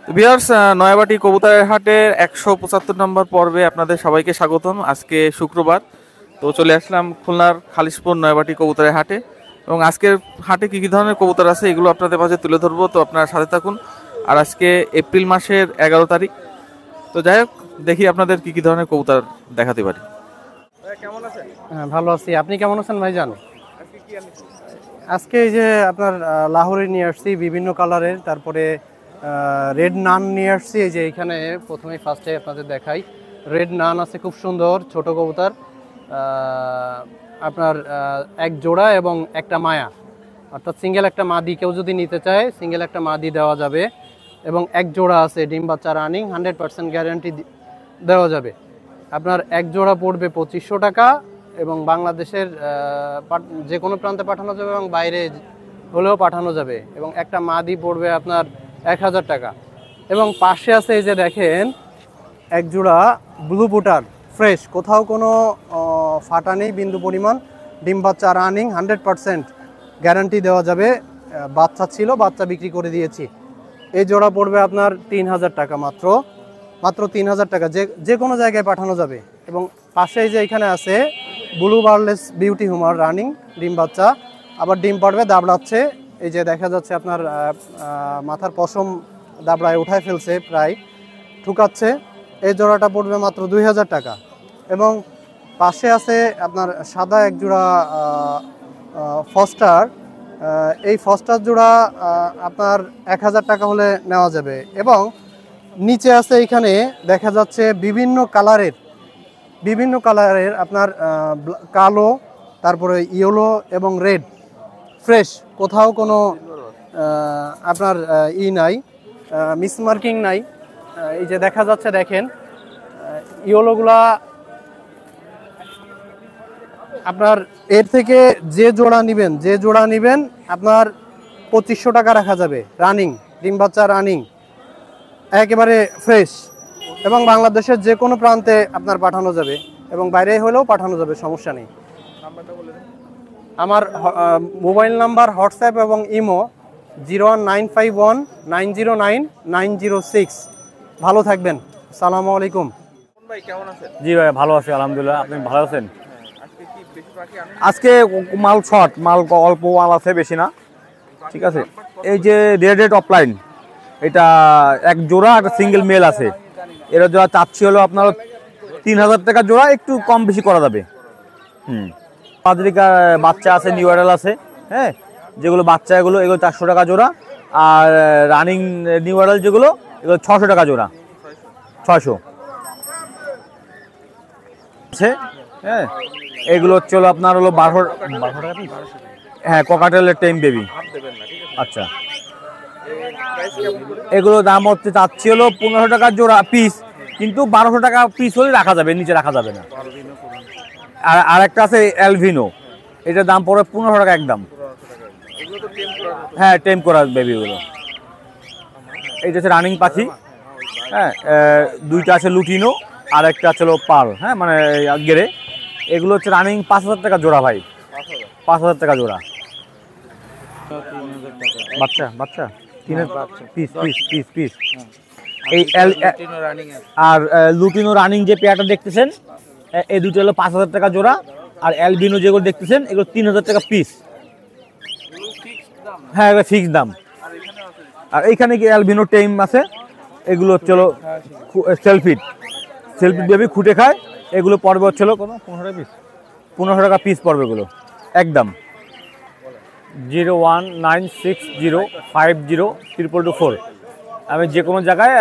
Viewers, নয়াবাটি কবুতরের হাটের 175 নম্বর পর্বে আপনাদের সবাইকে স্বাগতম। আজকে শুক্রবার, তো চলে আসলাম খুলনার খালিশপুর নয়াবাটি কবুতরের হাটে এবং আজকের হাটে কী কী ধরনের কবুতর আছে এগুলো আপনাদের মাঝে তুলে ধরবো। তো আপনারা সাথে থাকুন। আর আজকে এপ্রিল মাসের 11 তারিখ। তো যাই হোক, দেখি আপনাদের কী কী ধরনের কবুতর দেখাতে পারি। কেমন আছেন? হ্যাঁ, ভালো আছি। আপনি কেমন আছেন ভাইজান? আজকে এই যে আপনার লাহোরি নিয়ে আসছি বিভিন্ন কালারের, তারপরে রেড নান নিয়ে আসছি। এই যে এখানে প্রথমেই ফার্স্টে আপনাদের দেখাই, রেড নান আছে, খুব সুন্দর ছোট কবুতর। আপনার এক জোড়া এবং একটা মায়া, অর্থাৎ সিঙ্গেল একটা মাদি, কেউ যদি নিতে চায় সিঙ্গেল একটা মাদি দেওয়া যাবে। এবং এক জোড়া আছে ডিম বাচ্চা রানিং, 100% গ্যারান্টি দেওয়া যাবে। আপনার এক জোড়া পড়বে 2500 টাকা এবং বাংলাদেশের যে কোনো প্রান্তে পাঠানো যাবে এবং বাইরে হলেও পাঠানো যাবে। এবং একটা মাদি পড়বে আপনার 1000 টাকা। এবং পাশে আছে এই যে দেখেন এক জোড়া ব্লু বুটার, ফ্রেশ, কোথাও কোনো ফাটা নেই বিন্দু পরিমাণ, ডিম বাচ্চা রানিং, 100% গ্যারান্টি দেওয়া যাবে। বাচ্চা ছিল, বাচ্চা বিক্রি করে দিয়েছি। এই জোড়া পড়বে আপনার 3000 টাকা, মাত্র 3000 টাকা, যে কোনো জায়গায় পাঠানো যাবে। এবং পাশেই যে এখানে আছে ব্লু বার্লেস বিউটি হুমার রানিং, ডিম বাচ্চা, আবার ডিম পাড়বে, দাবড়াচ্ছে। এই যে দেখা যাচ্ছে আপনার মাথার পশম দাবড়ায় উঠায় ফেলছে, প্রায় ঠুকাচ্ছে। এই জোড়াটা পড়বে মাত্র 2000 টাকা। এবং পাশে আছে আপনার সাদা এক জোড়া ফস্টার। এই ফস্টার জোড়া আপনার 1000 টাকা হলে নেওয়া যাবে। এবং নিচে আছে এখানে দেখা যাচ্ছে বিভিন্ন কালারের আপনার কালো, তারপরে ইয়েলো এবং রেড, ফ্রেশ, কোথাও কোনো আপনার নাই, মিসমার্কিং নাই। এই যে দেখা যাচ্ছে, দেখেন ইয়েলোগুলা আপনার এর থেকে যে জোড়া নেবেন আপনার 2500 টাকা রাখা যাবে। রানিং, ডিম বাচ্চা রানিং, একেবারে ফ্রেশ, এবং বাংলাদেশের যে কোনো প্রান্তে আপনার পাঠানো যাবে এবং বাইরে হলেও পাঠানো যাবে, সমস্যা নেই। আমার মোবাইল নাম্বার, হোয়াটসঅ্যাপ এবং ইমো 01951909906। ভালো থাকবেন, আসসালামু আলাইকুম। জি ভাই, ভালো আছি আলহামদুলিল্লাহ। আপনি ভালো আছেন? আজকে মাল শর্ট, মাল অল্প মাল আছে, বেশি না। ঠিক আছে, এই যে রেড অফলাইন, এটা এক জোড়া, একটা সিঙ্গেল মেল আছে। এর জোড়া চাচ্ছি হলো আপনার 3000 টাকা জোড়া, একটু কম বেশি করা যাবে। পাদ্রিকা বাচ্চা আছে, নিউ অ্যাডাল আছে, হ্যাঁ, যেগুলো বাচ্চা এগুলো 400 টাকা জোড়া। আর রানিং নিউ অ্যাডাল যেগুলো, এগুলো 600 টাকা জোড়া, 600। হ্যাঁ, এগুলো হচ্ছে হলো আপনার হলো 1200 টাকা পিস। হ্যাঁ, ককাটেলের টেম বেবি। আচ্ছা, এগুলো দাম হচ্ছে চাচ্ছি হলো 1500 টাকা জোড়া পিস, কিন্তু 1200 টাকা পিস হলে রাখা যাবে, নিচে রাখা যাবে না। আর একটা আছে অ্যালভিনো, এটার দাম পড়ে 1500 টাকা একদম। হ্যাঁ, টেম করা বেবিগুলো। এইটা হচ্ছে রানিং পাখি। হ্যাঁ, দুইটা আছে লুটিনো, আর একটা আছে পার্ল, হ্যাঁ, মানে গেরে। এগুলো হচ্ছে রানিং 5000 টাকা জোড়া ভাই, 5000 টাকা জোড়া। বাচ্চা পিস পিস পিস পিস। এই আর লুটিনো রানিং যে পেয়ারটা দেখতেছেন, এই দুটো হলো 5000 টাকা জোড়া। আর অ্যালবিনো যেগুলো দেখতেছেন, এগুলো 3000 টাকা পিস। হ্যাঁ, এগুলো ফিক্স দাম। আর এইখানে কি অ্যালবিনো টেম আছে, এগুলো হচ্ছে সেলফিট বেবি, খুঁটে খায়। এগুলো পড়বে হচ্ছে কোনো 1500 টাকা পিস পড়বে এগুলো একদম। 01960502224। আমি যে কোনো জায়গায়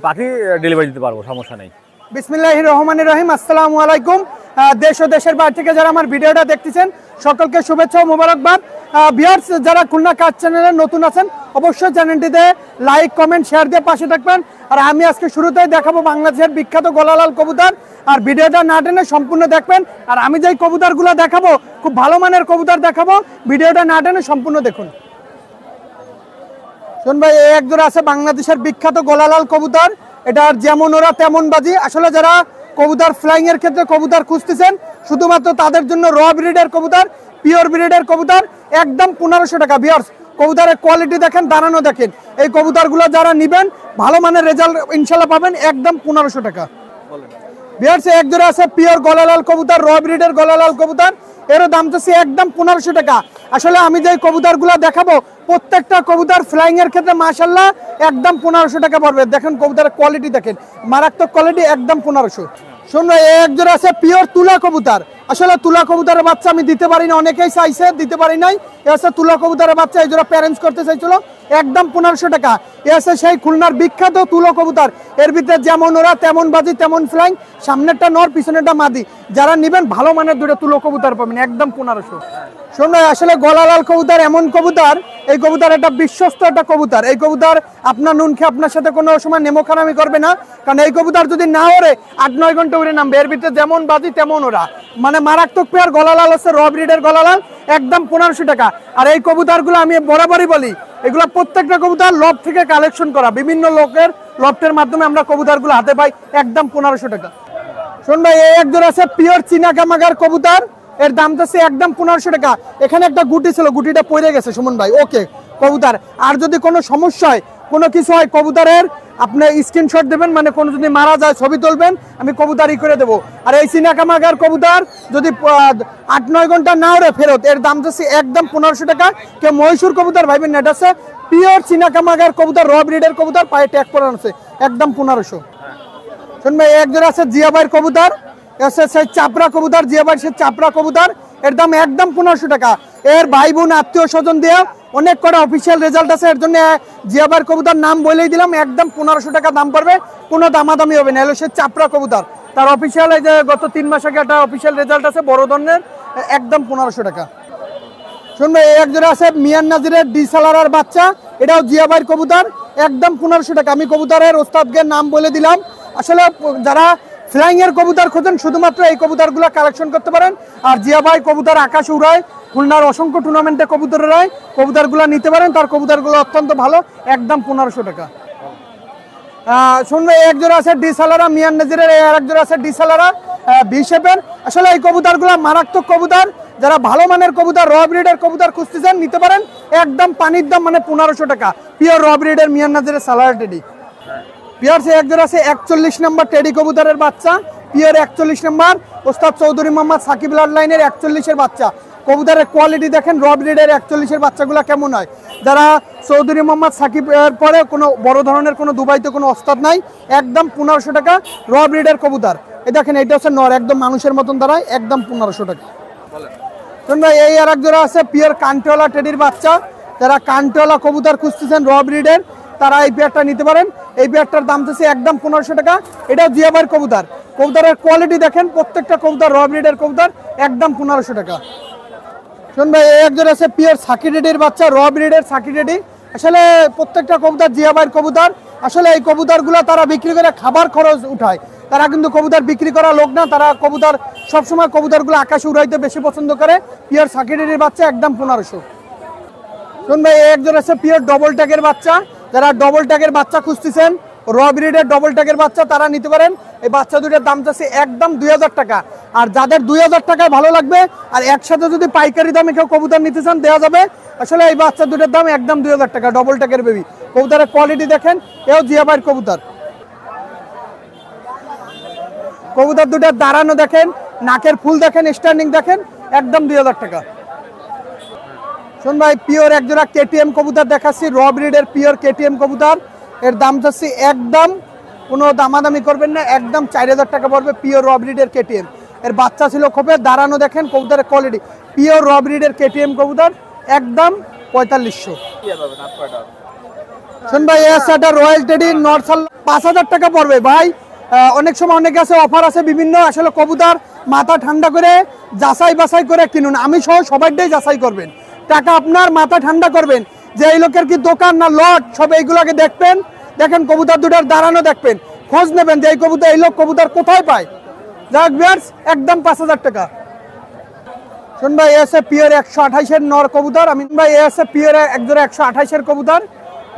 পাখি ডেলিভারি দিতে পারবো, সমস্যা নেই। বিসমিল্লাহির রহমানির রহিম। আসসালামু আলাইকুম। দেশ ও দেশের বাইরে থেকে যারা আমার ভিডিওটা দেখতেছেন, সকলকে শুভেচ্ছা ও মোবারকবাদ। ভিউয়ার্স, যারা খুলনা কাজ চ্যানেলে নতুন আছেন, অবশ্যই চ্যানেলটিতে লাইক, কমেন্ট, শেয়ার দিয়ে পাশে থাকবেন। আর আমি আজকে শুরুতেই দেখাবো বাংলাদেশের বিখ্যাত গলালাল কবুতর। আর ভিডিওটা না টেনে সম্পূর্ণ দেখবেন। আর আমি যেই কবুতরগুলো দেখাবো, খুব ভালো মানের কবুতর দেখাবো, ভিডিওটা না টেনে সম্পূর্ণ দেখুন। শোন ভাই, এই এক জোড়া আছে বাংলাদেশের বিখ্যাত গলালাল কবুতর। এটার যেমন ওরা তেমন বাজি। আসলে যারা কবুতর ফ্লাইং এর ক্ষেত্রে কবুতর খুঁজতেছেন, শুধুমাত্র তাদের জন্য র ব্রিডের কবুতর, পিওর ব্রিডের কবুতর, একদম 1500 টাকা। ভিউয়ার্স, কবুতরের কোয়ালিটি দেখেন, দাঁড়ানো দেখেন। এই কবুতরগুলো যারা নেবেন ভালো মানের রেজাল্ট ইনশাল্লাহ পাবেন একদম 1500 টাকা। বিয়ার্স এক জোড়া আছে পিওর গলালাল কবুতর, র ব্রিডের গলালাল কবুতর, এরও দাম চাচ্ছি একদম 1500 টাকা। আসলে আমি যে কবুতরগুলো দেখাবো প্রত্যেকটা কবুতর ফ্লাইং এর ক্ষেত্রে মাশাআল্লাহ একদম 1500 টাকা পড়বে। দেখেন কবুতরের কোয়ালিটি দেখেন, মারাত্মক কোয়ালিটি, একদম 1500। শুনুন এক জোড়া আছে পিওর তুলা কবুতর। আসলে তুলা কবুতরের বাচ্চা আমি দিতে পারি না, অনেকেই চাইছে দিতে পারি নাই। এ আছে তুলা কবুতরের বাচ্চা, এই জোড়া প্যারেন্টস করতে চাইছিল, একদম 1500 টাকা। এ আছে সেই খুলনার বিখ্যাত তুলো কবুতর, এর ভিতরে যেমন ওরা তেমন বাজি তেমন ফ্লাইং, সামনেরটা নর পিছনেরটা মাদি। যারা নেবেন ভালো মানের দুটো তুলো কবুতর পাবেন একদম 1500। শুনুন আসলে গলালাল কবুতর এমন কবুতর, এই কবুতর একটা বিশ্বস্ত একটা কবুতর। এই কবুতর আপনার নুন খেয়ে আপনার সাথে কোনো সময় নেমোখানামি করবে না, কারণ এই কবুতর যদি না ওড়ে 8-9 ঘন্টা উড়ে নামবে। এর ভিতরে যেমন বাজি তেমন ওরা, মানে মারাত্মক পেয়ার গলালাল আছে, র ব্রিডের গলালাল, একদম 1500 টাকা। আর এই কবুতরগুলো আমি বরাবরই বলি, এগুলো প্রত্যেকটা কবুতর লব থেকে কালেকশন করা, বিভিন্ন লোকের লফটের মাধ্যমে আমরা কবুতরগুলো হাতে পাই, একদম 1500 টাকা। শোন ভাই এই এক জোড়া আছে পিওর চীনা কামাগার কবুতর, এর দাম চাচ্ছে একদম 1500 টাকা। এখানে একটা গুটি ছিল, গুটিটা পড়ে গেছে সুমন ভাই, ওকে কবুতর। আর যদি কোনো সমস্যা হয়, কোনো কিছু হয়, কবুতরের আপনি স্ক্রিনশট দেবেন, মানে কোনো যদি মারা যায় ছবি তুলবেন, আমি কবুতর করে দেবো। আর এই চীনা কামাগার কবুতর যদি 8-9 ঘন্টা না ওরে ফেরত, এর দাম চাচ্ছে একদম 1500 টাকা। কেউ মহীশূর কবুতর ভাইবেন না, এটা আছে পিওর চীনা কামাগার কবুতর, র ব্রিডের কবুতর, পায়ে ট্যাগ পরানো আছে, একদম 1500। শুন ভাই এক জোড়া আছে জিয়াবাইয়ের কবুতর, সেই চাপড়া কবুতর, জিয়াবাইয়ের সেই চাপড়া কবুতর, এর দাম একদম 1500 টাকা। এর ভাই বোন আত্মীয় স্বজন দিয়ে অনেক কটা অফিসিয়াল রেজাল্ট আছে, এর জন্য জিয়াবাইয়ের কবুতর নাম বলেই দিলাম, একদম 1500 টাকা দাম পড়বে, কোনো দামাদামি হবে না। এলো সে চাপড়া কবুতর, তার অফিসিয়াল এই যে গত 3 মাস আগে একটা অফিসিয়াল রেজাল্ট আছে বড় ধরনের, একদম 1500 টাকা। শুনবে এই এক জোড়া আছে মিয়ান নাজিরের ডিসালারার বাচ্চা, এটাও জিয়াবাইয়ের কবুতর, একদম 1500 টাকা। আমি কবুতরের ওস্তাদকে নাম বলে দিলাম। আসলে যারা ফ্লাইং এর কবুতর খোঁজেন শুধুমাত্র এই কবুতরগুলো কালেকশন করতে পারেন। আর জিয়া ভাই কবুতর আকাশ উড়ায়, খুলনার অসংখ্য টুর্নামেন্টে কবুতর উড়ায়, কবুতরগুলো নিতে পারেন, তার কবুতরগুলো অত্যন্ত ভালো, একদম 1500 টাকা। শুনবে এক জোড়া আছে ডিসালারা মিয়ান নাজিরের, আর এক জোড়া আছে ডিসালারা বিশেপের। আসলে এই কবুতরগুলো মারাত্মক কবুতর, যারা ভালো মানের কবুতর, র ব্রিডের কবুতর খুঁজতেছেন নিতে পারেন, একদম পানির দাম, মানে 1500 টাকা। পিওর র ব্রিডের মিয়ান নাজিরের সালার টেডি। পিওর সে এক জোড়া আছে 41 নম্বর টেডি কবুতরের বাচ্চা, পিওর 41 নম্বর, ওস্তাদ চৌধুরী মোহাম্মদ সাকিব ব্লাড লাইনের 41-এর বাচ্চা। কবুতরের কোয়ালিটি দেখেন, র ব্রিডের 41-এর বাচ্চাগুলো কেমন হয়। যারা চৌধুরী মোহাম্মদ সাকিবের পরে কোনো বড় ধরনের কোনো দুবাইতে কোনো ওস্তাদ নাই, একদম 1500 টাকা র ব্রিডের কবুতর। এই দেখেন এটা হচ্ছে নর, একদম মানুষের মতন দাঁড়ায়, একদম 1500 টাকা। শুনবে এই আর এক জোড়া আছে পিওর কান্টওয়ালা টেডির বাচ্চা। যারা কান্টওয়ালা কবুতর খুঁজতেছেন র ব্রিডের, তারা এই পেয়ারটা নিতে পারেন। এই পেয়ারটার দাম হচ্ছে একদম 1500 টাকা। এটা জিয়াবাইয়ের কবুতর, কবুতরের কোয়ালিটি দেখেন, প্রত্যেকটা কবুতর র ব্রিডের কবুতর, একদম 1500 টাকা। শুন ভাই এই একজন আছে পিওর সাকি রেডির বাচ্চা, র ব্রিডের সাকি রেডি। আসলে প্রত্যেকটা কবুতর জিয়াবাইয়ের কবুতর। আসলে এই কবুতরগুলো তারা বিক্রি করে খাবার খরচ উঠায়, তারা কিন্তু কবুতর বিক্রি করা লোক না, তারা কবুতর সবসময় কবুতরগুলো আকাশে উড়াইতে বেশি পছন্দ করে। পিওর সাকি রেডির বাচ্চা, একদম 1500। শুন ভাই একজন আছে পিওর ডবল ট্যাগের বাচ্চা। যারা ডবল ট্যাগের বাচ্চা খুঁজতেছেন, র ব্রিডের ডবল ট্যাগের বাচ্চা, তারা নিতে পারেন। এই বাচ্চা দুটোর দাম চাচ্ছে একদম 2000 টাকা। আর যাদের 2000 টাকায় ভালো লাগবে, আর একসাথে যদি পাইকারি দামে কেউ কবুতর নিতে চান দেওয়া যাবে। আসলে এই বাচ্চা দুটোর দাম একদম 2000 টাকা, ডবল ট্যাগের বেবি। কবুতরের কোয়ালিটি দেখেন, এও জিয়াবাইয়ের কবুতর। কবুতর দুটোর দাঁড়ানো দেখেন, নাকের ফুল দেখেন, স্ট্যান্ডিং দেখেন, একদম 2000 টাকা। শোন ভাই পিওর একজোড়া কেটিএম কবুতর দেখাচ্ছি, র ব্রিডের পিওর কেটিএম কবুতর। এর দাম চাচ্ছি একদম, কোনো দামাদামি করবেন না, একদম 4000 টাকা পড়বে। পিওর র ব্রিডের কেটিএম, এর বাচ্চা ছিল খোপে, দাঁড়ানো দেখেন, কবুতরের কোয়ালিটি। পিওর র ব্রিডের কেটিএম কবুতর, একদম 4500। শোন ভাই একটা রয়্যাল টেডি নরসাল 5000 টাকা পড়বে ভাই। অনেক সময় অনেকে আছে, অফার আছে বিভিন্ন। আসলে কবুতর মাথা ঠান্ডা করে যাচাই বাছাই করে কিনুন, আমি সহ সবাইটাই যাচাই করবেন, টাকা আপনার মাথা ঠান্ডা করবেন যে এই লোকের কি দোকান না লট, সব এইগুলোকে দেখবেন। দেখেন কবুতর দুটার দাঁড়ানো দেখবেন, খোঁজ নেবেন যে এই কবুতর, এই লোক কবুতর কোথায় পায়। যাক ভিউয়ার্স, একদম 5000 টাকা। শুন ভাই এসে পিওর 128-এর নর কবুতর। আমি ভাই এসে পিওর একজোড়া 128-এর কবুতর।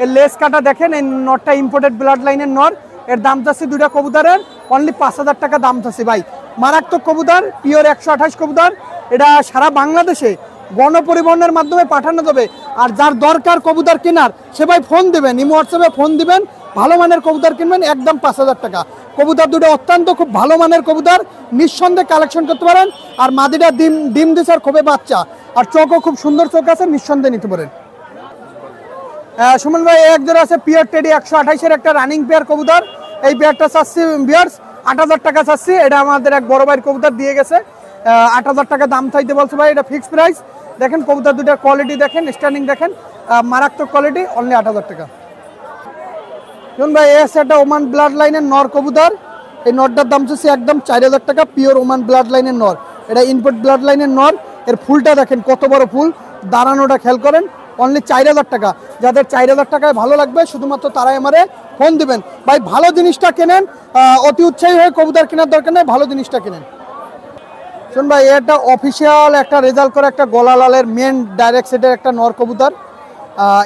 এর লেস কাটা দেখেন, এই নরটা ইম্পোর্টেড ব্লাড লাইনের নর। এর দাম চাচ্ছি দুটা কবুতরের অনলি 5000 টাকা দাম চাচ্ছি ভাই। মারাত্মক কবুতর, পিওর 128 কবুতর। এটা সারা বাংলাদেশে গণপরিবহনের মাধ্যমে পাঠানো যাবে। আর যার দরকার কবুতর কেনার, সে ভাই ফোন দেবেন, ইমো হোয়াটসঅ্যাপে ফোন দিবেন, ভালো মানের কবুতর কিনবেন একদম 5,000 টাকা। কবুতর দুটো অত্যন্ত খুব ভালো মানের কবুতর, নিঃসন্দেহে কালেকশন করতে পারেন। আর মাদিটা ডিম দিছে আর খুবই বাচ্চা, আর চোখও খুব সুন্দর চোখ আছে, নিঃসন্দেহে নিতে পারেন। সুমন ভাই এক জোড়া আছে পিওর টেডি 128-এর একটা রানিং পেয়ার কবুতর। এই পেয়ারটা চাচ্ছি বিয়ার্স 8,000 টাকা চাচ্ছি। এটা আমাদের এক বড় ভাইয়ের কবুতর দিয়ে গেছে, 8,000 টাকা দাম চাইতে বলছে ভাই, এটা ফিক্সড প্রাইস। দেখেন কবুতর দুটার কোয়ালিটি দেখেন, স্ট্যান্ডিং দেখেন, মারাত্মক কোয়ালিটি, অনলি 8,000 টাকা। শুনুন ভাই এই আছে একটা ওমান ব্লাড লাইনের নর কবুতর। এই নরটার দাম চাচ্ছি একদম 4,000 টাকা, পিওর ওমান ব্লাড লাইনের নর। এটা ইনপুট ব্লাড লাইনের নর। এর ফুলটা দেখেন কত বড় ফুল, দাঁড়ানোটা খেয়াল করেন, অনলি 4,000 টাকা। যাদের 4,000 টাকায় ভালো লাগবে শুধুমাত্র তারাই আমারে ফোন দিবেন। ভাই ভালো জিনিসটা কেনেন, অতি উৎসাহী হয়ে কবুতর কেনার দরকার নেই, ভালো জিনিসটা কেনেন। শুন ভাই এটা অফিসিয়াল একটা রেজাল্ট করে একটা গলা লালের মেন ডাইরেক্ট সেটের একটা নর কবুতর।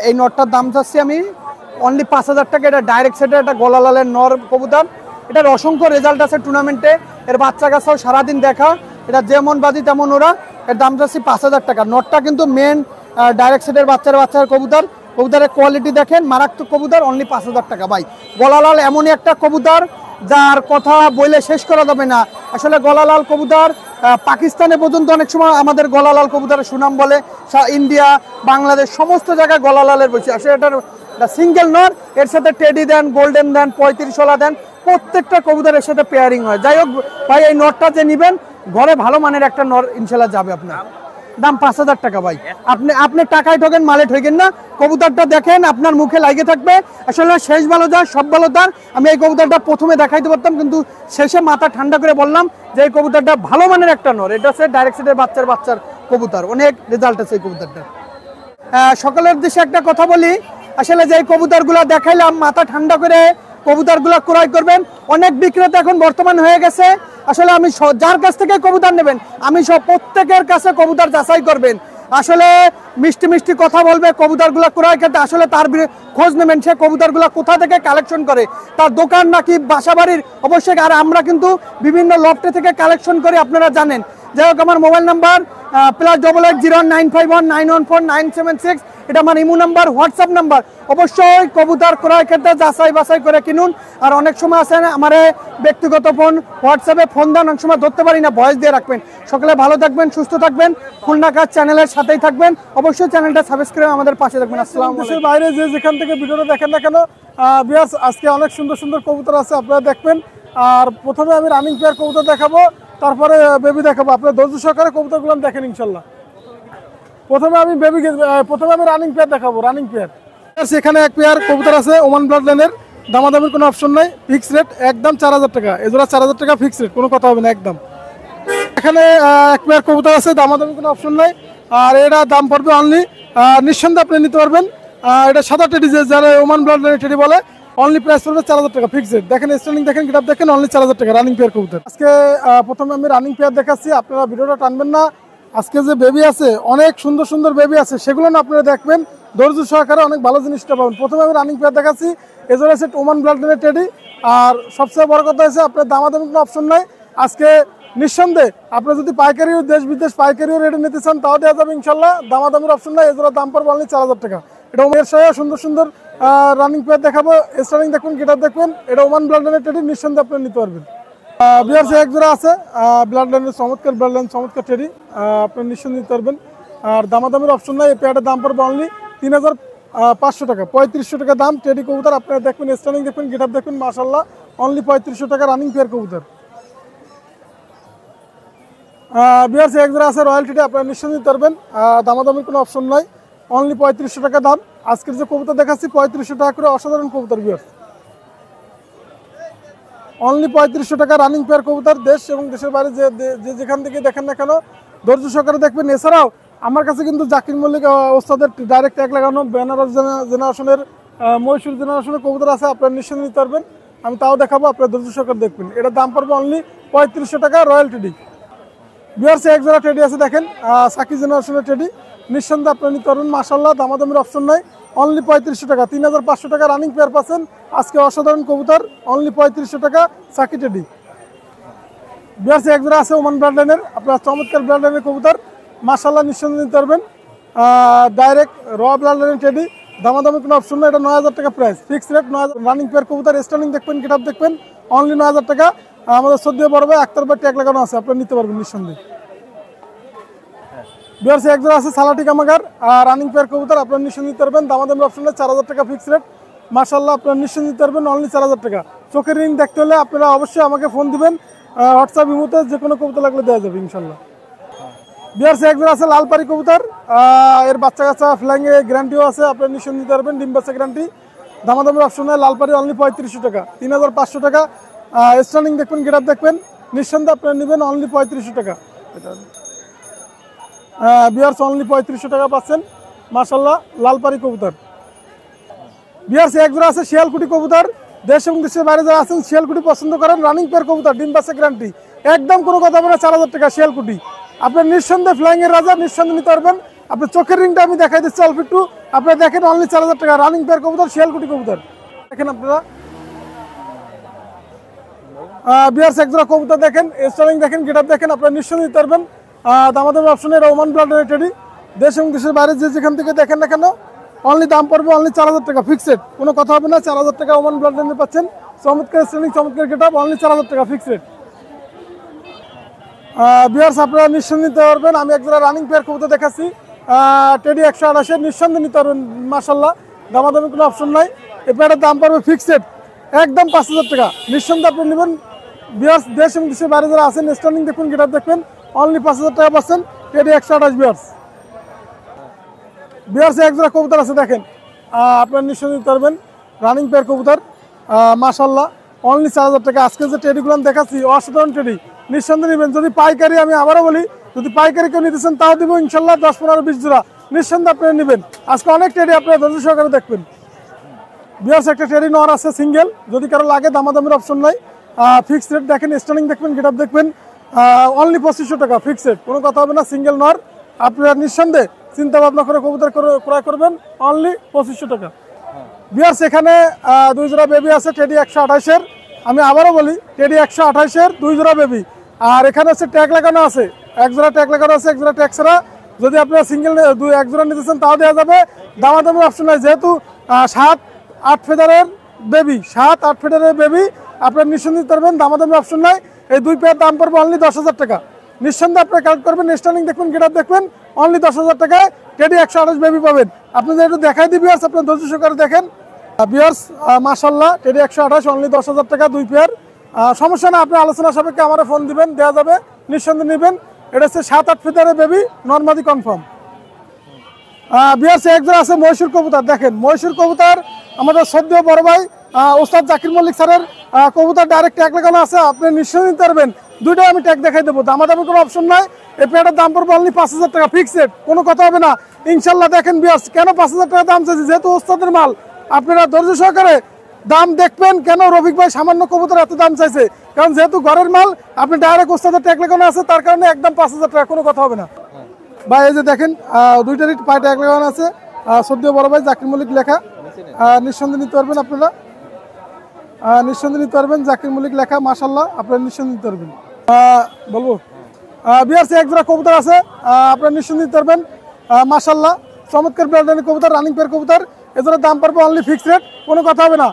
এই নরটার দাম চাচ্ছি আমি অনলি 5,000 টাকা। এটা ডাইরেক্ট সেটের একটা গলা লালের নর কবুতর। এটার অসংখ্য রেজাল্ট আছে টুর্নামেন্টে, এর বাচ্চা কাচ্চাও সারাদিন দেখা, এটা যেমন বাজি তেমন ওরা। এর দাম চাচ্ছি 5,000 টাকা। নরটা কিন্তু মেন ডাইরেক্ট সেটের বাচ্চার কবুতর। কবুতরের কোয়ালিটি দেখেন, মারাত্মক কবুতর, অনলি 5,000 টাকা। ভাই গলালাল এমনই একটা কবুতর যার কথা বলে শেষ করা যাবে না। আসলে গলালাল কবুতর পাকিস্তানে পর্যন্ত অনেক সময় আমাদের গলালাল কবুতরের সুনাম বলে, ইন্ডিয়া বাংলাদেশ সমস্ত জায়গায় গলালালের বসে। আসলে এটার সিঙ্গেল নর, এর সাথে টেডি দেন, গোল্ডেন দেন, 35 দেন, প্রত্যেকটা কবুতরের সাথে পেয়ারিং হয়। যাই হোক ভাই এই নরটা যে নেবেন ঘরে ভালো মানের একটা নর ইনশাল্লাহ যাবে আপনার। দাম 5,000 টাকা। ভাই আপনি টাকায় ঠকেন, মালে ঠকেন না। কবুতরটা দেখেন আপনার মুখে লাগে থাকবে। আসলে শেষ ভালো যার সব ভালো তার। আমি এই কবুতরটা প্রথমে দেখাইতে পারতাম, কিন্তু শেষে মাথা ঠান্ডা করে বললাম যে এই কবুতরটা ভালো মানের একটা নর। এটা হচ্ছে ডাইরেক্ট সেটের বাচ্চার কবুতর, অনেক রেজাল্ট আছে এই কবুতরটা। সকলের দেশে একটা কথা বলি, আসলে যে কবুতরগুলো দেখাইলাম মাথা ঠান্ডা করে কবুতরগুলো ক্রয় করবেন। অনেক বিক্রেতা এখন বর্তমান হয়ে গেছে। আসলে আমি যার কাছ থেকে কবুতর নেবেন আমি সব প্রত্যেকের কাছে কবুতর যাচাই করবেন। আসলে মিষ্টি মিষ্টি কথা বলবে কবুতরগুলো ক্রয় করতে, আসলে তার খোঁজ নেবেন সে কবুতরগুলো কোথা থেকে কালেকশন করে, তার দোকান নাকি বাসা বাড়ির অবশ্যই। আর আমরা কিন্তু বিভিন্ন লফটে থেকে কালেকশন করি, আপনারা জানেন। যাই হোক আমার মোবাইল নাম্বার +88 0951914 976, এটা আমার ইমো নাম্বার, হোয়াটসঅ্যাপ নাম্বার। অবশ্যই কবুতর ক্রয় ক্ষেত্রে যাচাই বাছাই করে কিনুন। আর অনেক সময় আছে আমার ব্যক্তিগত ফোন হোয়াটসঅ্যাপে ফোন দেন, অনেক সময় ধরতে পারি না, ভয়েস দিয়ে রাখবেন। সকলে ভালো থাকবেন, সুস্থ থাকবেন, খুলনা কাজ চ্যানেলের সাথেই থাকবেন। অবশ্যই চ্যানেলটা সাবস্ক্রাইব আমাদের পাশে থাকবেন। আসসালামু আলাইকুম। দেশের বাইরে যে যেখান থেকে ভিডিওটা দেখেন না কেন, বিয়াস আজকে অনেক সুন্দর সুন্দর কবুতর আছে, আপনারা দেখবেন। আর প্রথমে আমি রানিং পেয়ার কবুতর দেখাবো, তারপরে বেবি দেখাবো। আপনারা ধৈর্য সহকারে কবুতরগুলো দেখেন ইনশাল্লাহ। প্রথমে আমি রানিং পেয়ার দেখাবো, রানিং পেয়ার। সেখানে এক পেয়ার কবুতর আছে ওমান ব্লাড লাইনের, দামাদামির কোনো অপশন নাই, ফিক্স রেট একদম 4,000 টাকা। এজোড়া 4,000 টাকা ফিক্স রেট, কোনো কথা হবে না একদম। এখানে এক পেয়ার কবুতর আছে, দামাদামির কোনো অপশন নাই। আর এটা দাম পড়বে অনলি, নিঃসন্দেহে আপনি নিতে পারবেন। এটা সাদা টেডি, যারা ওমান ব্লাড লাইনের টেডি বলে, অনলি প্রাইস পড়বে 4,000 টাকা ফিক্স রেট। দেখেন স্ট্যান্ডিং দেখেন, গিটাপ দেখেন, অনলি 4,000 টাকা রানিং পেয়ার কবুতর। আজকে প্রথমে আমি রানিং পেয়ার দেখাচ্ছি, আপনারা ভিডিওটা টানবেন না। আজকে যে বেবি আছে অনেক সুন্দর সুন্দর বেবি আছে, সেগুলো না আপনারা দেখবেন ধৈর্য সহকারে, অনেক ভালো জিনিসটা পাবেন। প্রথমে আমি রানিং পেয়ার দেখাচ্ছি, এজোড়া সেট ওমান ব্লাড লাইনের টেডি। আর সবচেয়ে বড় কথা হচ্ছে আপনার দামাদামি কোনো অপশন নাই। আজকে নিঃসন্দেহে আপনার যদি পাইকারিও দেশ বিদেশ পাইকারিও রেটে নিতে চান তাও দেওয়া যাবে ইনশাল্লাহ, দামাদামির অপশন নাই। এজোড়া দাম পড়বে অনলি 4,000 টাকা। এটা এর সাথে সুন্দর সুন্দর রানিং পেয়ার দেখাবো, স্টার্টিং দেখবেন, গিটার দেখবেন। এটা ওমান ব্লাড লাইনের টেডি, নিঃসন্দেহে আপনি নিতে পারবেন। বিহার এক জোড়া আছে ব্লাড লাইনের, চমৎকার ব্লাড লাইন, চমৎকার টেডি, আপনি নিঃসন্দেহে নিতে পারবেন। আর দামাদামির অপশন নাই। এই পেয়ারটার দাম পড়বে অনলি 3,500 টাকা, 3,500 টাকা দাম। টেডি কবুতর আপনারা দেখবেন, স্টার্টিং দেখবেন, গিটার দেখবেন, মাশাআল্লাহ অনলি 3,500 টাকা রানিং পেয়ার কবুতর। বিহার এক জোড়া আছে রয়্যাল টেডি, আপনারা নিঃসন্দেহে নিতে পারবেন। দামাদামির কোনো অপশন নাই, অনলি 3,500 টাকা দাম। আজকের যে কবুতর দেখাচ্ছি 3,500 টাকা করে, অসাধারণ কবুতর বিহার, অনলি 3,500 টাকা রানিং পেয়ার কবুতর। দেশ এবং দেশের বাইরে যে যেখান থেকে দেখেন না কেন ধৈর্য সহকারে দেখবেন। এছাড়াও আমার কাছে কিন্তু জাকির মল্লিক ওস্তাদের ডাইরেক্ট ট্যাগ লাগানো বেনারস জেনারেশনের, মহীশূর জেনারেশনের কবুতর আছে, আপনারা নিঃসন্দেহে নিতে পারবেন। আমি তাও দেখাবো, আপনারা ধৈর্য সহকারে দেখবেন। এটার দাম পড়বে অনলি 3,500 টাকা রয়্যাল টেডি। বিহার এক জোড়া টেডি আছে দেখেন, সাকি জেনারেশনের টেডি, নিঃসন্দেহে আপনারা নিতে পারবেন। মাশাআল্লাহ দামাদামির অপশন নাই, অনলি 3,500 টাকা। 3,500 টাকা রানিং পেয়ার পাচ্ছেন আজকে, অসাধারণ কবুতর, অনলি 3,500 টাকা সাকি টেডি। বিহার এক জোড়া আছে ওমান ব্লাড লাইনের, আপনার চমৎকার ব্লাড লাইনের কবুতর, মাশাআল্লাহ নিঃসন্দেহে নিতে পারবেন। ডাইরেক্ট র ব্লাড লাইনের টেডি, দামাদামি কোনো অপশন না, এটা 9,000 টাকা price, fix rate 9,000। Running pair কবুতর, স্টার্নিং দেখবেন, গেটআপ দেখবেন, অনলি 9,000 টাকা। আমাদের সদ্য বড় ভাই আক্তার ভাই ট্যাগ লাগানো আছে, আপনারা নিতে পারবেন নিঃসন্দেহে। বিয়ার্স এক জোড়া আছে সালাটি কামাগার আর রানিং পেয়ার কবুতর, আপনারা নিঃসন্দেহে নিতে পারবেন। দামাদামি অপশনে 4,000 টাকা ফিক্স রেট, মাশাআল্লাহ আপনারা নিঃসন্দেহে নিতে পারবেন অনলি 4,000 টাকা। চোখের রিং দেখতে হলে আপনারা অবশ্যই আমাকে ফোন দিবেন, হোয়াটসঅ্যাপ ইমোতে যে কোনো কবুতর লাগলে দেওয়া যাবে ইনশাল্লাহ। বিয়ার্স এক জোড়া আছে লালপাড়ি কবুতর, এর বাচ্চা কাচ্চা ফ্ল্যাং এ গ্যারান্টিও আছে, আপনারা নিঃসন্দেহে নিতে পারবেন, ডিম বাচ্চা গ্যারান্টি। দামাদামের অপশনে লালপাড়ি অনলি 3500 টাকা, 3,500 টাকা। স্টার্নিং দেখবেন, গেটআপ দেখবেন, নিঃসন্দেহে আপনারা নেবেন অনলি 3500 টাকা। বিয়ার্স অনলি 3500 টাকা পাচ্ছেন, মাশাআল্লাহ লালপাড়ি কবুতর। বিয়ার্স এক জোড়া আছে শিয়ালকুটি কবুতর, দেশ এবং দেশের বাইরে যারা আছেন শিয়ালকুটি পছন্দ করেন, রানিং পেয়ার কবুতর, ডিম বাচ্চা গ্যারান্টি, একদম কোনো কথা বলে 4,000 টাকা শিয়ালকুটি। আপনার নিঃসন্দেহে ফ্লাইং এর রাজা, নিঃসন্দেহে নিতে পারবেন। আপনার চোখের রিংটা আমি দেখাই দিচ্ছি অল্প একটু, আপনারা দেখেন অনলি 4,000 টাকা, রানিং পেয়ার কবুতর, শিয়ালকুটি কবুতর দেখেন আপনারা। বিয়ার্স এক জোড়া কবুতর দেখেন, স্টার্নিং দেখেন, গেটআপ দেখেন, আপনারা নিঃসন্দেহে নিতে পারবেন। দামাদামি অপশনে ওমান ব্লাডের টেডি, দেশ এবং দেশের বাইরে যে যেখান থেকে দেখেন না কেন অনলি দাম পড়বে অনলি 4,000 টাকা ফিক্সড, কোনো কথা হবে না। 4,000 টাকা ওমান ব্লাড লাইনে পাচ্ছেন, চমৎকার স্টার্নিং, চমৎকার গেটআপ, অনলি 4,000 টাকা ফিক্সড। বিয়ার্স আপনারা নিঃসন্দেহে নিতে পারবেন। আমি একজোড়া রানিং পেয়ার কবুতর দেখাচ্ছি, টেডি 128, নিঃসন্দেহে নিতে পারবেন মাশাআল্লাহ, দামাদামি কোনো অপশন নাই। এই পেয়ারের দাম পড়বে ফিক্সড একদম 5,000 টাকা, নিঃসন্দেহে আপনি নেবেন। বিয়ার্স দেশ এবং দেশের বাইরে যারা আছেন স্টার্নিং দেখবেন, গেটআপ দেখবেন, অনলি 5,000 টাকা পাচ্ছেন, টেডি 128। বিয়ার্স এক জোড়া কবুতর আছে দেখেন, আপনারা নিঃসন্দেহে নিতে পারবেন, রানিং পেয়ার কবুতর, মাশাআল্লাহ অনলি 4,000 টাকা। আজকে যে টেডিগুলো দেখাচ্ছি অসাধারণ টেডি, নিঃসন্দেহে নেবেন। যদি পাইকারি, আমি আবারও বলি, যদি পাইকারি কেউ নিতেছেন তাও দিব ইনশাল্লাহ 10, 15, 20 জোড়া, নিঃসন্দেহে আপনারা নেবেন। আজকে অনেক টেডি আপনারা ধৈর্য সহকারে দেখবেন। বিয়ার্স একটা টেডি নর আছে সিঙ্গেল, যদি কারো লাগে দামাদামের অপশন নাই, ফিক্সড রেট দেখেন, স্টার্নিং দেখবেন, গেটআপ দেখবেন, অনলি 2500 টাকা ফিক্সড রেট, কোনো কথা হবে না। সিঙ্গেল নর, আপনারা নিঃসন্দেহে চিন্তা ভাবনা করে কবুতর ক্রয় করবেন, অনলি 2500 টাকা। বিয়ার্স এখানে 2 জোড়া বেবি আছে, টেডি 128-এর, আমি আবারও বলি টেডি 128-এর 2 জোড়া বেবি। আর এখানে হচ্ছে ট্যাগ লাগানো আছে, এক জোড়া ট্যাগ লাগানো আছে, এক জোড়া ট্যাগ ছাড়া। যদি আপনারা সিঙ্গেল এক জোড়া নিতেছেন তাও দেওয়া যাবে, দামাদামির অপশন নাই। যেহেতু 7-8 ফেদারের বেবি, 7-8 ফেদারের বেবি, আপনারা নিঃসন্দেহে নিতে পারবেন, দামাদামির অপশন নাই। এই 2 পেয়ার দাম পড়বে অনলি 10,000 টাকা, নিঃসন্দেহে আপনারা কালেক্ট করবেন। স্টার্নিং দেখবেন, গেটআপ দেখবেন, অনলি 10,000 টাকায় টেডি 128 বেবি পাবেন। আপনাদের একটু দেখাই দিই বিয়ার্স, আপনারা ধৈর্য সহকারে দেখেন। বিয়ার্স মাশাআল্লাহ টেডি 128 অনলি 10,000 টাকা 2 পেয়ার। সমস্যা না, আপনি আলোচনা সাপেক্ষে আমার ফোন দিবেন, দেওয়া যাবে, নিঃসন্দেহে নেবেন। এটা হচ্ছে 7-8 ফেদারের বেবি, নর্মাদি কনফার্ম। বিয়ার্স এক জোড়া আছে মহীশূর কবুতর, দেখেন মহীশূর কবুতর আমাদের সদ্য বড় ভাই ওস্তাদ জাকির মল্লিক স্যারের কবুতর, ডাইরেক্ট ট্যাগ লাগানো আছে, আপনি নিঃসন্দেহে নিতে পারবেন। দুইটাই আমি ট্যাগ দেখাই দেবো, দামাদামি কোনো অপশন নাই। এই পেয়ারটার দাম পড়বে অনলি 5,000 টাকা ফিক্সড, কোনো কথা হবে না ইনশাল্লাহ। দেখেন বিয়ার্স কেন 5,000 টাকা দাম চাইছি, যেহেতু ওস্তাদের মাল, আপনারা ধৈর্য সহকারে দাম দেখবেন। কেন রফিক ভাই সামান্য কবুতর এত দাম চাইছে, কারণ যেহেতু ঘরের মাল, আপনি ডাইরেক্ট ওস্তাদের ট্যাগ লাগানো আছে, তার কারণে একদম 5,000 টাকা, কোনো কথা হবে না ভাই। এই যে দেখেন দুইটারই পায়ে ট্যাগ লাগানো আছে, সদ্য বড় ভাই জাকির মল্লিক লেখা, নিঃসন্দেহে নিতে পারবেন আপনারা, নিঃসন্দেহে নিতে পারবেন, জাকির মল্লিক লেখা, মাশাআল্লাহ আপনারা নিঃসন্দেহে নিতে পারবেন। বলবো বিয়ার্স এক জোড়া কবুতর আছে, আপনারা নিঃসন্দেহে নিতে পারবেন, মাশাআল্লাহ চমৎকার ব্র্যান্ডের কবুতর, রানিং পেয়ার কবুতর। এজন্য দাম পড়বে অনলি ফিক্সড রেট, কোনো কথা হবে না,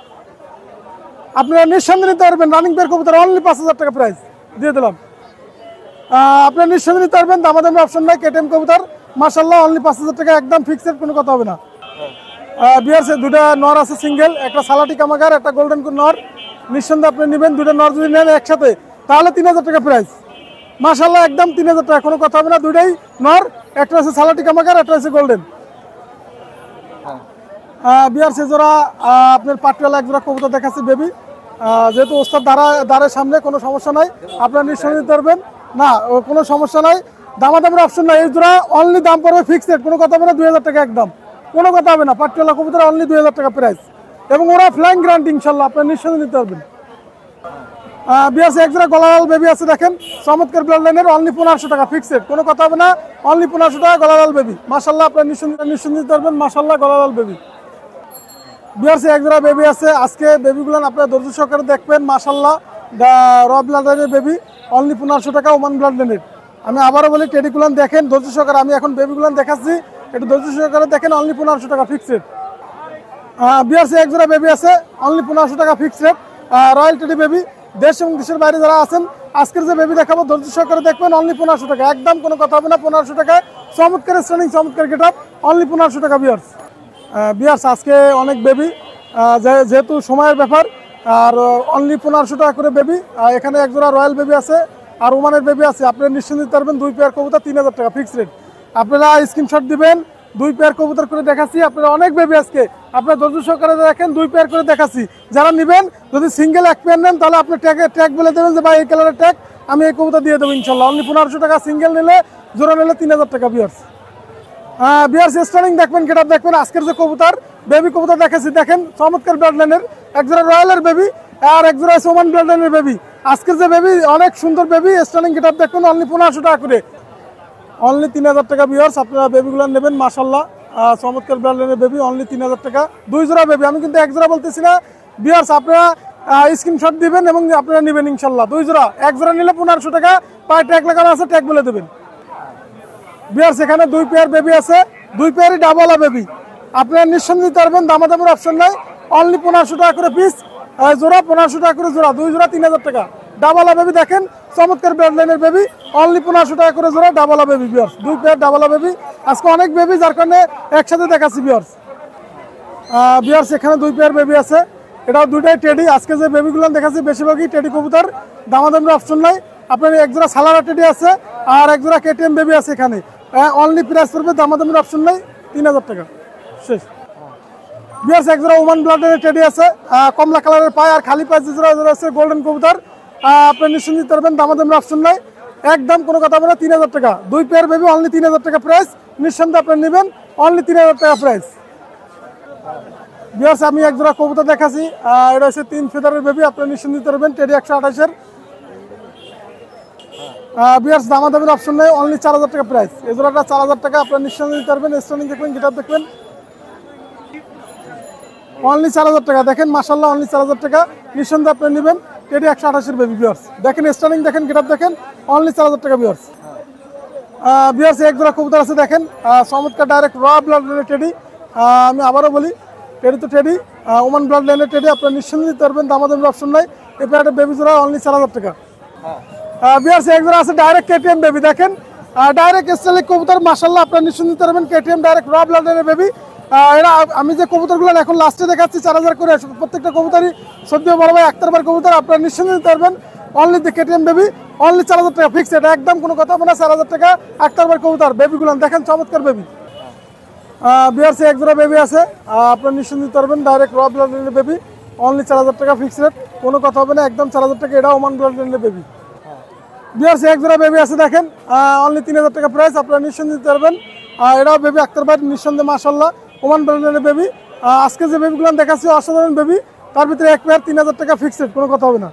আপনারা নিঃসন্দেহে নিতে পারবেন। রানিং পেয়ার কবুতর অনলি 5,000 টাকা প্রাইস দিয়ে দিলাম, আপনারা নিঃসন্দেহে নিতে পারবেন, দামাদামি অপশন নাই। কেটিএম কবুতর মাশাআল্লাহ অনলি 5,000 টাকা, একদম ফিক্সড, কোনো কথা হবে না। বিয়ার্স 2টা নর আছে সিঙ্গেল, একটা সালাটি কামাগার, একটা গোল্ডেন নর, নিঃসন্দেহে আপনি নেবেন। 2টা নর যদি নেন একসাথে তাহলে 3,000 টাকা প্রাইস, মাশাআল্লাহ একদম 3,000 টাকা, কোনো কথা হবে না। 2টাই নর, একটা আছে সালাটি কামাগার, একটা আছে গোল্ডেন। বিয়ার্স জোড়া আপনার পাটিয়ালা এক জোড়া কবুতর দেখাচ্ছে বেবি, যেহেতু ওস্তাদ দ্বারের সামনে, কোনো সমস্যা নাই, আপনারা নিঃসন্দেহে নিতে পারবেন, না কোনো সমস্যা নাই, দামাদামের অপশন নাই। এই জোড়া অনলি দাম পড়বে ফিক্সড, কোনো কথা হবে না, 2,000 টাকা একদম, কোনো কথা হবে না। পাটিয়ালা কবুতর অনলি 2,000 টাকা প্রাইস, এবং ওরা ফ্লাইং গ্যারান্টি ইনশাল্লাহ, আপনারা নিঃসন্দেহে নিতে পারবেন। বিয়ার্স এক জোড়া গলালাল বেবি আছে দেখেন, চমৎকার ব্লাড লাইনের, অনলি 1500 টাকা ফিক্সড, কোনো কথা হবে না, অনলি 1500 টাকা গলালাল বেবি, মাশাআল্লাহ আপনারা নিঃসন্দেহে নিতে পারবেন, মাশাআল্লাহ গলালাল বেবি। বিয়ার্স এক জোড়া বেবি আছে, আজকে বেবিগুলো আপনারা ধৈর্য সহকারে দেখবেন, মাশাআল্লাহ র ব্লাড লাইনের বেবি, অনলি 1500 টাকা ওমান ব্লাড লাইনের। আমি আবারও বলি টেডিগুলান দেখেন ধৈর্য সহকারে, আমি এখন বেবিগুলান দেখাচ্ছি, একটু ধৈর্য সহকারে দেখেন, অনলি 1500 টাকা ফিক্সড। বিআরসি এক জোড়া বেবি আছে অনলি 1500 টাকা fix rate. Royal teddy baby, দেশ এবং দেশের বাইরে যারা আছেন আজকের যে বেবি দেখাবো ধৈর্য সহকারে দেখবেন, অনলি 1500 টাকা, একদম কোনো কথা হবে না। 1500 টাকায় চমৎকার স্ট্যান্ডিং, চমৎকার গেট আপ, অনলি 1500 টাকা বিয়ার্স। বিয়ার্স আজকে অনেক বেবি, যেহেতু সময়ের ব্যাপার, আর অনলি 1500 টাকা করে বেবি। এখানে এক জোড়া রয়্যাল বেবি আছে আর ওমানের বেবি আছে, আপনারা নিশ্চিন্ত দিতে পারবেন। 2 পেয়ার কবুতর 3000 টাকা ফিক্স রেট। আপনারা স্ক্রিনশট দিবেন, 2 পেয়ার কবুতর করে দেখাচ্ছি। আপনারা অনেক বেবি আজকে, আপনারা ধৈর্য সহকারে দেখেন, 2 পেয়ার করে দেখাচ্ছি। যারা নেবেন, যদি সিঙ্গেল এক পেয়ার নেন তাহলে আপনি ট্যাগ বলে দেবেন যে ভাই এই কালারের ট্যাগ, আমি এই কবুতর দিয়ে দেবো ইনশাল্লাহ। অনলি 1500 টাকা সিঙ্গেল নিলে, জোড়া নিলে 3000 টাকা বিয়ার্স। বিয়ার্স স্টার্নিং দেখবেন, গেট আপ দেখবেন। আজকের যে কবুতর বেবি কবুতর দেখাচ্ছি দেখেন, চমৎকার ব্লাড লাইনের, একজোড়া রয়্যালের বেবি আর একজোড়া ওমান ব্লাড লাইনের বেবি। আজকের যে বেবি অনেক সুন্দর বেবি, স্টার্নিং গেট আপ দেখবেন, অনলি 1500 টাকা করে, অনলি 3000 টাকা বিয়ার্স। আপনারা বেবিগুলো নেবেন, মাশাল্লাহ চমৎকার ব্লাড লাইনের বেবি, অনলি 3000 টাকা। 2 জোড়া বেবি, আমি কিন্তু 1 জোড়া বলতেছি না বিয়ার্স। আপনারা স্ক্রিনশট দিবেন এবং আপনারা নেবেন ইনশাল্লাহ। 2 জোড়া, 1 জোড়া নিলে 1500 টাকা, পায়ে ট্যাগ লাগানো আছে, ট্যাগ বলে দেবেন বিয়ার্স। এখানে 2 পেয়ার বেবি আছে, 2 পেয়ারই ডাবলা বেবি, আপনারা নিঃসন্দেহে নিতে পারবেন, দামাদামের অপশন নাই, অনলি 1500 টাকা করে পিস, জোড়া 1500 টাকা করে জোড়া, 2 জোড়া 3000 টাকা। ডাবলা বেবি দেখেন, চমৎকার ব্লাড লাইনের বেবি, অনলি 1500 টাকা করে জোড়া, ডাবলা বেবি বিয়ার্স। 2 পেয়ার ডাবলা বেবি, আজকে অনেক বেবি যার কারণে একসাথে দেখাচ্ছি বিয়ার্স। বিয়ার্স এখানে 2 পেয়ার বেবি আছে, এটাও 2টাই টেডি। আজকে যে বেবিগুলো দেখাচ্ছি বেশিরভাগই টেডি কবুতর, দামাদামের অপশন নাই। আপনার 1 জোড়া সালারা টেডি আছে আর 1 জোড়া কেটিএম বেবি আছে এখানে, অনলি প্রাইস পড়বে, দামাদামের অপশন নাই, 3000 টাকা শেষ বিয়ার্স। 1 জোড়া ওমান ব্লাডের টেডি আছে, কমলা কালারের পায় আর খালি পায়, যে জোড়া আছে গোল্ডেন কবুতর, আপনি নিশ্চিন্ত দিতে পারবেন, দামাদামের অপশন নাই, একদম কোনো কথা বলে 3000 টাকা। 2 পেয়ার বেবি, অনলি 3000 টাকা প্রাইস, নিঃসন্দেহে আপনি নেবেন, অনলি 3000 টাকা প্রাইস বিয়ার্স। আমি 1 জোড়া কবুতর দেখাচ্ছি, এটা হচ্ছে 3 ফেদারের বেবি, আপনি নিশ্চিন্ত দিতে পারবেন, টেডি 128-এর বিয়ার্স, দামাদামের অপশন নেই, অনলি 4000 টাকা প্রাইস। এই জোড়াটা 4000 টাকা, আপনারা নিঃসন্দেহে দিতে পারবেন। স্টোনিং দেখবেন, গিটার দেখবেন, অনলি 4000 টাকা। দেখেন মাশাআল্লাহ, অনলি 4000 টাকা, নিঃসন্দেহে আপনি নেবেন। টেডি 128-এর বেবি বিয়ার্স, দেখেন স্টোনিং দেখেন, গিটার দেখেন, অনলি 4000 টাকা বিয়ার্স। বিয়ার্স 1 জোড়া কবুতর আছে দেখেন, চমৎকার ডাইরেক্ট র ব্লাড লাইনের টেডি। আমি আবারও বলি, টেডি তো টেডি, ওমান ব্লাড লাইনের টেডি, আপনারা নিঃসন্দেহে দিতে পারবেন, দামাদামের অপশন নাই। এই প্যাকেটের বেবি জোড়া অনলি 4000 টাকা। বিয়ার্স 1 জোড়া আছে ডাইরেক্ট কেটিএম বেবি, দেখেন ডাইরেক্ট স্টাইলিক কবুতর, মাশাআল্লাহ আপনারা নিশ্চিন্ত দিতে পারবেন, কেটিএম ডাইরেক্ট র ব্লাড লাইনের বেবি। এরা আমি যে কবুতরগুলো এখন লাস্টে দেখাচ্ছি 4000 করে, প্রত্যেকটা কবুতরই সদ্য বড় ভাই আক্তারবার কবুতর, আপনারা নিশ্চিন্ত দিতে পারবেন, অনলি কেটিএম বেবি, অনলি 4000 টাকা ফিক্স, এটা একদম কোনো কথা হবে না। 4000 টাকা আক্তারবার কবুতর, বেবিগুলো দেখেন চমৎকার বেবি। বিয়ার্স 1 জোড়া বেবি আছে, আপনারা নিশ্চিন্ত দিতে পারবেন, ডাইরেক্ট র ব্লাড লাইনের বেবি, অনলি 4000 টাকা ফিক্স রেট, কোনো কথা হবে না, একদম 4000 টাকা। এটা ওমান ব্লাড লাইনের বেবি বিয়ার্স 1 জোড়া বেবি আছে দেখেন, অনলি 3000 টাকা প্রাইস, আপনারা নিঃসন্দেহে দিতে পারবেন। এটাও বেবি আক্তারবার, নিঃসন্দেহে মাশাআল্লাহ ওমান ব্লাড লাইনের বেবি। আজকে যে বেবিগুলো দেখাচ্ছি অসাধারণ বেবি, তার ভিতরে 1 পেয়ার 3000 টাকা ফিক্স রেট, কোনো কথা হবে না।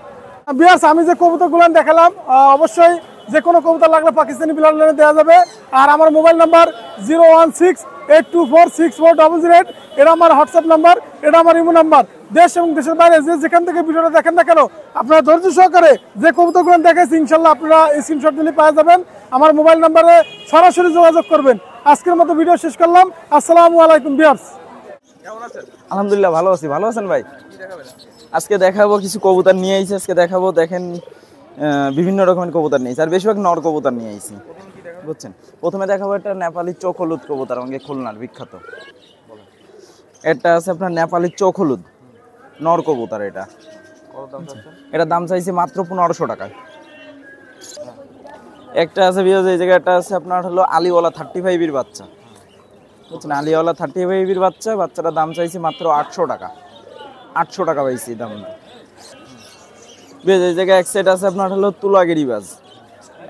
বিয়ার্স আমি যে কবুতরগুলো দেখালাম, অবশ্যই যে কোনো কবুতর লাগলে পাকিস্তানি ব্লাড লাইনে দেওয়া যাবে। আর আমার মোবাইল নাম্বার 01682464008, এটা আমার হোয়াটসঅ্যাপ নাম্বার, এটা আমার ইমো নাম্বার। দেশ এবং দেশের বাইরে যে যেখান থেকে ভিডিওটা দেখেন না কেন, আপনারা ধৈর্য সহকারে যে কবুতরগুলো দেখাচ্ছি ইনশাল্লাহ আপনারা স্ক্রিনশট দিলে পাওয়া যাবেন। আমার মোবাইল নাম্বারে সরাসরি যোগাযোগ করবেন। আজকের মতো ভিডিও শেষ করলাম, আসসালামু আলাইকুম বিয়ার্স। আলহামদুলিল্লাহ ভালো আছি, ভালো আছেন ভাই? আজকে দেখাবো কিছু কবুতর নিয়ে আইছি, আজকে দেখাবো, দেখেন বিভিন্ন রকমের কবুতর নিয়ে আইছি, আর বেশিরভাগ নর কবুতর নিয়ে আইছি, বুঝছেন। প্রথমে দেখাবো একটা নেপালি চোখ হলুদ কবুতর, আমাকে খুলনার বিখ্যাত। এটা আছে আপনার নেপালি চোখ হলুদ নর কবুতর, এটা দাম চাইছি মাত্র 1500 টাকায়। একটা আছে বিয়াজ, এই জায়গাটা আছে আপনার হলো আলিওয়ালা 35-এর বাচ্চা, বুঝছেন, আলিওয়ালা 35-এর বাচ্চা, বাচ্চাটার দাম চাইছি মাত্র 800 টাকা, 800 টাকা পাইছি দাম। বেশ এই জায়গায় 1 সেট আছে আপনার হলো তুলাগিরিবাজ,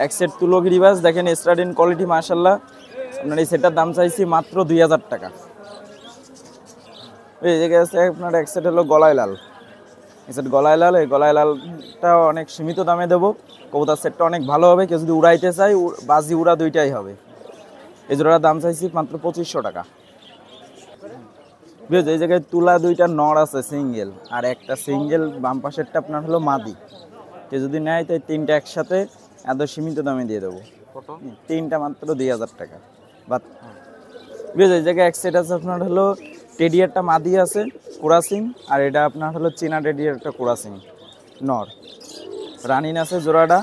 1 সেট তুলোগিরিবাজ, দেখেন স্টার্টিং কোয়ালিটি মাশাআল্লাহ। আপনার এই সেটটার দাম চাইছি মাত্র 2000 টাকা। এই জায়গায় আছে আপনার 1 সেট হলো গলায় লাল, এই সেট গলায় লাল, এই গলায় লালটা অনেক সীমিত দামে দেবো। কবুতর সেটটা অনেক ভালো হবে, কেউ যদি উড়াইতে চাই বাজি উড়া দুইটাই হবে। এই জোড়াটার দাম চাইছি মাত্র 2500 টাকা। বেশ এই জায়গায় তুলা 2টা নর আছে সিঙ্গেল, আর একটা সিঙ্গেল বাম পাশেরটা আপনার হলো মাদি। কেউ যদি নেয় তাই 3টা একসাথে এত সীমিত দামে দিয়ে দেবো, 3টা মাত্র 2000 টাকা। বেশ এই জায়গায় 1 সেট আছে আপনার হলো টেডি একটা মাদি আছে কোরাসিং, আর এটা আপনার হলো চীনা টেডির একটা কোরাসিং নর। রানিন আছে জোড়াটা,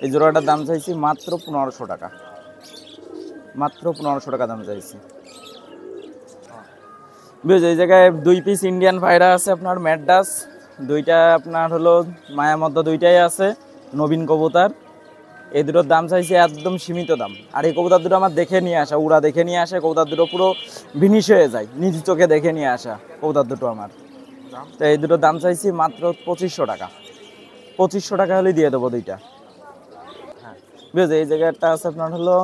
এই জোড়াটার দাম চাইছি মাত্র 1500 টাকা, মাত্র 1500 টাকা দাম চাইছি। বুঝলি এই জায়গায় 2 পিস ইন্ডিয়ান পায়রা আছে আপনার ম্যাডাস, দুইটা আপনার হলো মায়া মধ্যে দুইটাই আছে নবীন কবুতর। এই দুটোর দাম চাইছে একদম সীমিত দাম। আর এই কবুতর দুটো আমার দেখে নিয়ে আসা, উড়া দেখে নিয়ে আসা, কবুতর দুটো পুরো ভিনিশ হয়ে যায়, নিজ চোখে দেখে নিয়ে আসা কবুতর দুটো আমার। তো এই দুটোর দাম চাইছি মাত্র 2500 টাকা, 2500 টাকা হলে দিয়ে দেবো দুইটা। বুঝলি এই জায়গায় একটা আছে আপনার হলো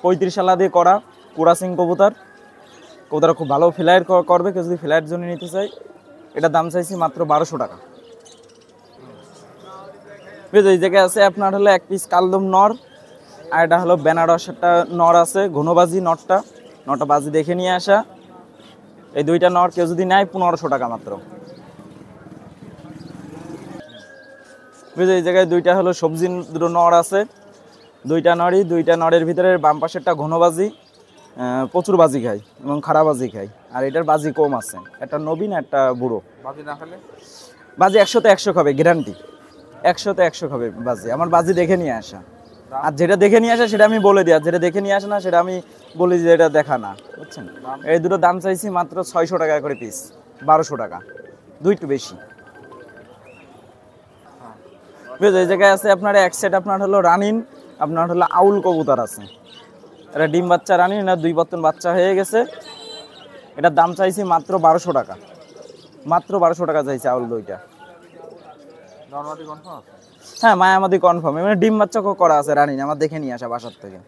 35 সালা দিয়ে করা কোরাসিং কবুতর। কবুতর খুব ভালো ফ্লাইট করবে, কেউ যদি ফ্লাইট জন্য নিতে চাই এটার দাম চাইছি মাত্র 1200 টাকা। বুঝলি এই জায়গায় আছে আপনার হলো 1 পিস কালদম নর, আর এটা হলো বেনারস একটা নর আছে ঘনবাজি নরটা বাজি দেখে নিয়ে আসা। এই দুইটা নর কেউ যদি নেয় 1500 টাকা মাত্র। বুঝলি এই জায়গায় দুইটা হলো সবজি দুটো নর আছে, দুইটা নরের ভিতরে বাম পাশেরটা ঘনবাজি, প্রচুর বাজি খায় এবং খারাপ বাজি খায়, আর এটার বাজি কম আছে, একটা নবীন একটা বুড়ো। বাজি না খেলে বাজি 100তে 100 খাবে গ্যারান্টি, 100তে 100 খাবে বাজি। আমার বাজি দেখে নিয়ে আসা, আর যেটা দেখে নিয়ে আসা সেটা আমি বলে দিই, আর যেটা দেখে নিয়ে আসে না সেটা আমি বলি যে এটা দেখা না, বুঝছেন। এই দুটো দাম চাইছি মাত্র 600 টাকা করে পিস, 1200 টাকা, দুইটু বেশি। বুঝলি এই জায়গায় আছে আপনার এক সেট আপনার হলো রানিন আপনার হলো আউল কবুতর আছে, এটা ডিম বাচ্চা রানিন, এটা 2 বর্তন বাচ্চা হয়ে গেছে। এটার দাম চাইছি মাত্র 1200 টাকা, মাত্র 1200 টাকা চাইছি আউল দুইটা। হ্যাঁ মায়ামাদি কনফার্ম, মানে ডিম বাচ্চা করা আছে রানিন, আমার দেখে নিয়ে আসা বাসার থেকে।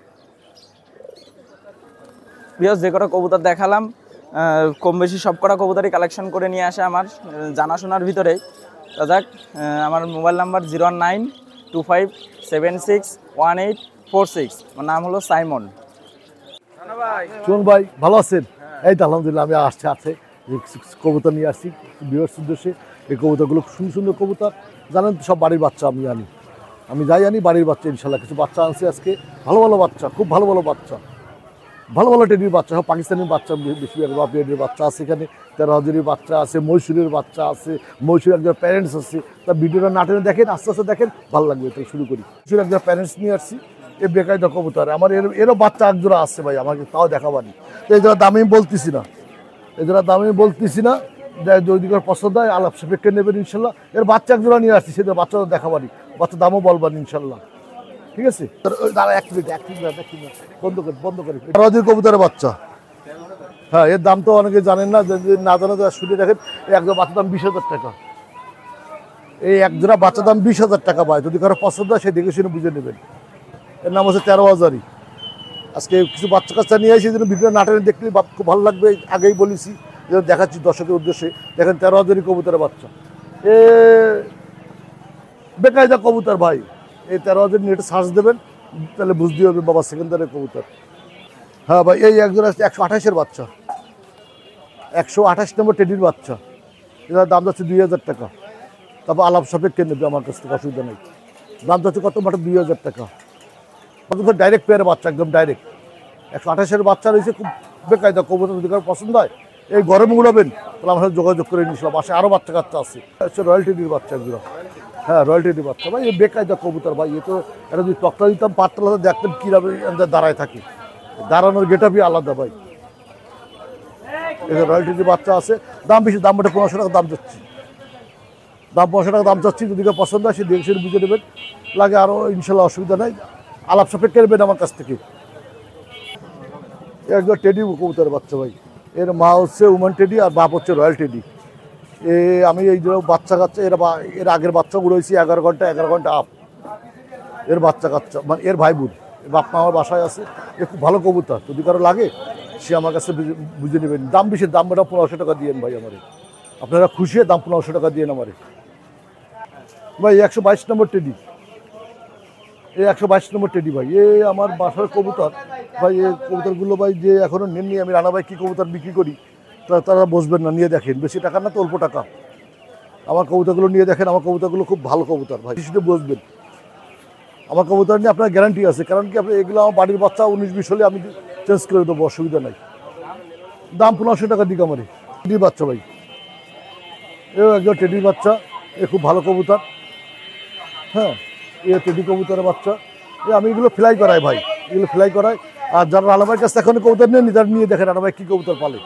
বিকজ যে কটা কবুতর দেখালাম কম বেশি সব কটা কবুতরই কালেকশন করে নিয়ে আসা আমার জানাশোনার ভিতরে। তা যাক, আমার মোবাইল নাম্বার 01925761846। আমার নাম হলো সাইমন। চুন ভাই ভালো আছেন? এই তো আলহামদুলিল্লাহ, আমি আছে কবুতর নিয়ে আসছি ভিউয়ার্স উদ্দেশ্যে। এই কবুতরগুলো সুন্দর সুন্দর কবুতর, জানেন তো সব বাড়ির বাচ্চা আমি যাই আনি বাড়ির বাচ্চা, ইনশাল্লাহ কিছু বাচ্চা আনছি আজকে, ভালো ভালো বাচ্চা, খুব ভালো ভালো বাচ্চা, ভালো ভালো টেডির বাচ্চা, সব পাকিস্তানি বাচ্চা বেশি, বাপিয়াডির বাচ্চা আছে এখানে, 13 হাজারের বাচ্চা আছে, মহীশূরের বাচ্চা আছে, মহীশূরের একজন প্যারেন্টস আছে। তা ভিডিওটা না টেনে দেখেন, আস্তে আস্তে দেখেন, ভালো লাগবে। তাই শুরু করি। মহীশূরের একজন প্যারেন্টস নিয়ে আসছি, এ বেকায়দা কবুতর আমার, এরও বাচ্চা একজোড়া আসছে ভাই, আমাকে তাও দেখাবানি। তো এই জন্য দাম আমি বলতেছি না, যদি করে পছন্দ হয় আলাপ সাপেক্ষে নেবেন ইনশাল্লাহ। এর বাচ্চা একজোড়া নিয়ে আসছি, সেটা বাচ্চা দেখাবানি, বাচ্চা দামও বলবানি ইনশাল্লাহ, ঠিক আছে। দাঁড়া এক মিনিট বন্ধ করি। রাজির কবুতরের বাচ্চা, হ্যাঁ এর দাম তো অনেকে জানেন না, না জানে তো শুনে দেখেন। এই একজোড়া বাচ্চার দাম 20,000 টাকা, এই একজোড়া বাচ্চার দাম 20,000 টাকা ভাই। যদি কারো পছন্দ হয় সে দেখে শুনে বুঝে নেবেন। এর নাম হচ্ছে 13 হাজারি। আজকে কিছু বাচ্চা কাচ্চা নিয়ে আসি, যেন ভিডিও নাটনে দেখলে খুব ভালো লাগবে, আগেই বলেছি, যেন দেখাচ্ছি দর্শকের উদ্দেশ্যে। দেখেন 13 হাজারি কবুতরের বাচ্চা, এ বেকায়দা কবুতর ভাই। এই 13 হাজার নেটে সার্চ দেবেন, তাহলে বুঝতে হবে বাবা সেকেন্ডারের কবুতর। হ্যাঁ ভাই, এই একজন আসছে 128-এর বাচ্চা, 128 নম্বর টেডির বাচ্চা। এটার দাম যাচ্ছে 2,000 টাকা। তারপর আলাপ সাপেক্ষে নেবে আমার কাছ থেকে, অসুবিধা নেই। দাম যাচ্ছে কত মাত্র 2,000 টাকা। ডাইরেক্ট পেয়ারের বাচ্চা, একদম ডাইরেক্ট 128-এর বাচ্চা রয়েছে, খুব বেকায়দা কবুতর। যদি কারো পছন্দ হয় এই গরমে উড়াবেন, তাহলে আমার সাথে যোগাযোগ করে নিয়েছিলাম। বাসায় আরও বাচ্চা কাচ্চা আছে, রয়্যাল টেডির বাচ্চা একজন। হ্যাঁ রয়্যাল টেডির বাচ্চা ভাই, এই বেকায়দা কবুতর ভাই। এ তো এটা যদি তক্তা দিতাম পাতলা দেখতেন কীভাবে দাঁড়ায় থাকে, দাঁড়ানোর গেটআপই আলাদা ভাই। এটা রয়্যাল টেডির বাচ্চা আছে, দাম বেশি, দাম ওটা 1500 টাকা দাম যাচ্ছি, 1500 টাকা দাম চাচ্ছি। যদি কেউ পছন্দ হয় সে দেখে শুনে বুঝে নেবেন, লাগে আরও ইনশাল্লাহ অসুবিধা নেই, আলাপ সাপেক্ষে নেবেন আমার কাছ থেকে। একজন টেডি কবুতরের বাচ্চা ভাই, এর মা হচ্ছে উমান টেডি আর বাপ হচ্ছে রয়্যাল টেডি। আমি এই যে বাচ্চা কাচ্চা, এর আগের বাচ্চা উড়েছি 11 ঘন্টা আপ। এর বাচ্চা কাচ্চা মানে এর ভাই বোন, বাপ মা আমার বাসায় আছে। এ খুব ভালো কবুতর, যদি কারো লাগে সে আমার কাছে বুঝে নেবেন। দাম বেশি, দাম ওটা 1500 টাকা দিয়েন ভাই আমারে, আপনারা খুশি দাম 1500 টাকা দিয়েন আমারে ভাই। 122 নম্বর টেডি, এই 122 নম্বর টেডি ভাই, এ আমার বাসার কবুতর ভাই। এই কবুতরগুলো ভাই যে এখনও নেননি, আমি রানা ভাই কী কবুতর বিক্রি করি তারা বসবেন না, নিয়ে দেখেন। বেশি টাকা না তো, অল্প টাকা। আমার কবুতরগুলো নিয়ে দেখেন, আমার কবুতরগুলো খুব ভালো কবুতর ভাই, সেটা বসবেন। আমার কবুতর নিয়ে আপনার গ্যারান্টি আছে, কারণ কি আপনি এগুলো আমার বাড়ির বাচ্চা 19-20 হলে আমি চেঞ্জ করে দেবো, অসুবিধা নাই। দাম 1500 টাকা দিক আমারে। টেডি বাচ্চা ভাই, এও একজন টেডি বাচ্চা, এ খুব ভালো কবুতর। হ্যাঁ, এ টেডি কবুতরের বাচ্চা। আমি এগুলো ফ্লাই করাই ভাই, এগুলো ফ্লাই করাই। আর যারা রানা ভাইয়ের কাছে এখন কবুতর নেন, তারা নিয়ে দেখেন রানা ভাই কী কবুতর পালে।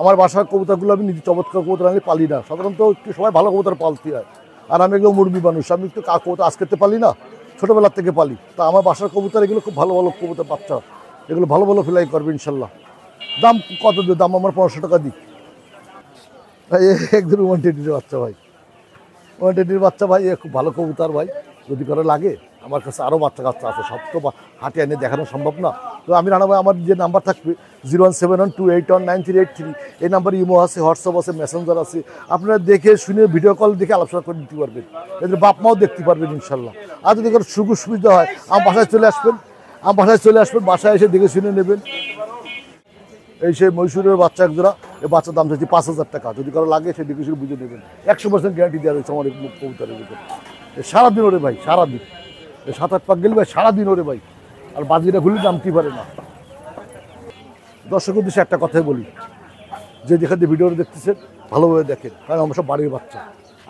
আমার বাসার কবুতরগুলো আমি নিজে চমৎকার কবুতর আমি পালি না, সাধারণত একটু সবাই ভালো কবুতর পালতে হয়। আর আমি এগুলো মুরগি মানুষ, আমি একটু কবুতর আজকেতে পালি না, ছোটোবেলার থেকে পালি। তা আমার বাসার কবুতর এগুলো খুব ভালো ভালো কবুতর বাচ্চা, এগুলো ভালো ভালো ফ্লাই করবে ইনশাল্লাহ। দাম কত দিও? দাম আমার 500 টাকা দিই ভাই। একদম 120 বাচ্চা ভাই, 120 বাচ্চা ভাই, এ খুব ভালো কবুতর ভাই। যদি করে লাগে আমার কাছে আরও বাচ্চা কাচ্চা আছে, সব তো হাটে এনে দেখানো সম্ভব না। তো আমি রানা ভাই, আমার যে নাম্বার থাকবে 01712819383, এই নাম্বারে ইমো আছে, হোয়াটসঅ্যাপ আছে, মেসেঞ্জার আছে। আপনারা দেখে শুনে ভিডিও কল দেখে আলোচনা করে দিতে পারবেন, এদের বাপ মাও দেখতে পারবেন ইনশাল্লাহ। আর যদি কোনো সুবিধা হয় আমার বাসায় চলে আসবেন, বাসায় এসে দেখে শুনে নেবেন। এই সেই মহীশূরের বাচ্চা এক জোড়া, এই বাচ্চার দাম চাচ্ছি 5000 টাকা। যদি কারো লাগে সে দেখে শুনে বুঝে নেবেন, 100% গ্যারান্টি দেওয়া রয়েছে আমার কবুতরের ভিতরে। সারাদিন ওরে ভাই, সারাদিন 7-8 পাক গেলে ভাই সারাদিন ওরে ভাই। আর বাজিটা খুললে নামতেই পারে না। দর্শক উদ্দেশ্যে একটা কথাই বলি, যে যেখানে ভিডিওটা দেখতেছেন ভালোভাবে দেখেন, কারণ আমরা সব বাড়ির বাচ্চা।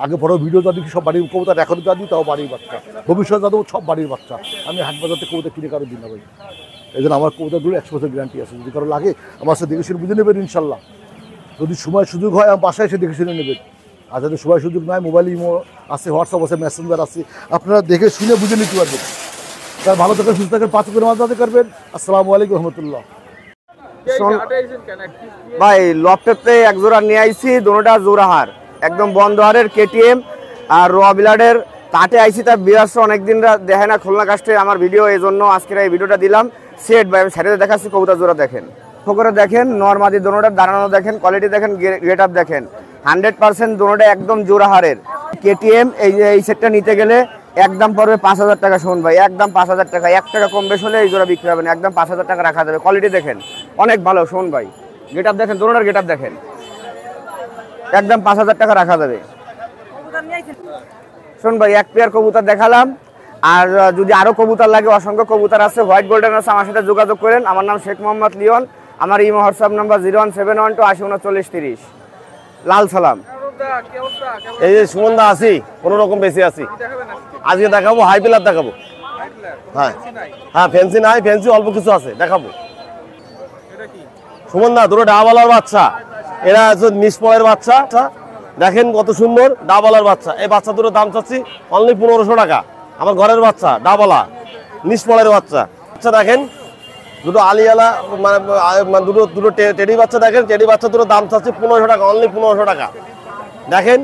আগে বড় ভিডিও যা দেখি সব বাড়ির কবুতর, এখন যা দিই তাও বাড়ির বাচ্চা, ভবিষ্যৎ যাদেও সব বাড়ির বাচ্চা। আমি হাট বাজারতে কবুতর কিনে কারো দিই না ভাই। এই জন্য আমার কবুতরগুলো 100% গ্যারান্টি আছে। যদি কারো লাগে আমার সাথে দেখে শুনে বুঝে নেবেন ইনশাল্লাহ। যদি সময় সুযোগ হয় আমার বাসায় এসে দেখে শুনে নেবেন। আর যদি সময় সুযোগ নয়, মোবাইল ইমো আছে, হোয়াটসঅ্যাপ আছে, মেসেঞ্জার আছে, আপনারা দেখে শুনে বুঝে নিতে পারবেন। তার ভালো থাকেন, সুস্থ থাকেন, 5 করে মাঝে করবেন। আসসালামু আলাইকুম রহমতুল্লাহ। ভাই লফটেতে এক জোড়া নিয়ে আইছি, দুটোটা জোড়াহার, একদম বন্ধহারের কেটিএম আর রবিলাডের কাটে আইছি। তার বিরাস অনেকদিন দেখে না খুলনা কাস্টে আমার ভিডিও, এই জন্য আজকের এই ভিডিওটা দিলাম। সেট ভাই আমি সাইডে দেখাচ্ছি, কবুতর জোড়া দেখেন, করে দেখেন, নর্মাদি দুটোটার দাঁড়ানো দেখেন, কোয়ালিটি দেখেন, গেট আপ দেখেন, 100% দুটোটা একদম জোড়াহারের কেটিএম। এই সেটটা নিতে গেলে একদম পড়বে 5000 টাকা। শুন ভাই, একদম 5000 টাকা, 1 টাকা কম বেশ হলে এই জোড়া বিক্রি হবে না, একদম 5000 টাকা রাখা যাবে। কোয়ালিটি দেখেন অনেক ভালো। শুন ভাই, গেট আপ দেখেন, দুটোটার গেট আপ দেখেন, একদম 5000 টাকা রাখা যাবে। শুন ভাই, এক পেয়ার কবুতর দেখালাম, আর যদি আরো কবুতর লাগে অসংখ্য কবুতর আছে, হোয়াইট গোল্ডেন আছে, আমার সাথে যোগাযোগ করেন। আমার নাম শেখ মোহাম্মদ লিওন, আমার ইমো হোয়াটসঅ্যাপ নাম্বার 01712803930। লাল সালাম। এই যে সুমনদা আছি, কোনো রকম বেশি আছি। আজকে দেখাবো হাই পিলার দেখাবো। হ্যাঁ হ্যাঁ, ফ্যান্সি নাই, ফ্যান্সি অল্প কিছু আছে, দেখাবো। সুমনদা দুটো ডাবালার বাচ্চা, এরা নিষ্পয়ের বাচ্চা, দেখেন কত সুন্দর ডাবালার বাচ্চা। এই বাচ্চা দুটোর দাম চাচ্ছি অনলি 1500 টাকা। আমার ঘরের বাচ্চা, ডাবালা নিষ্পয়ের বাচ্চা। বাচ্চা দেখেন দুটো আলিয়ালা, মানে দুটো টেডি বাচ্চা দেখেন, টেডি বাচ্চা দুটো দাম চাচ্ছি 1500 টাকা, অনলি 1500 টাকা। দেখেন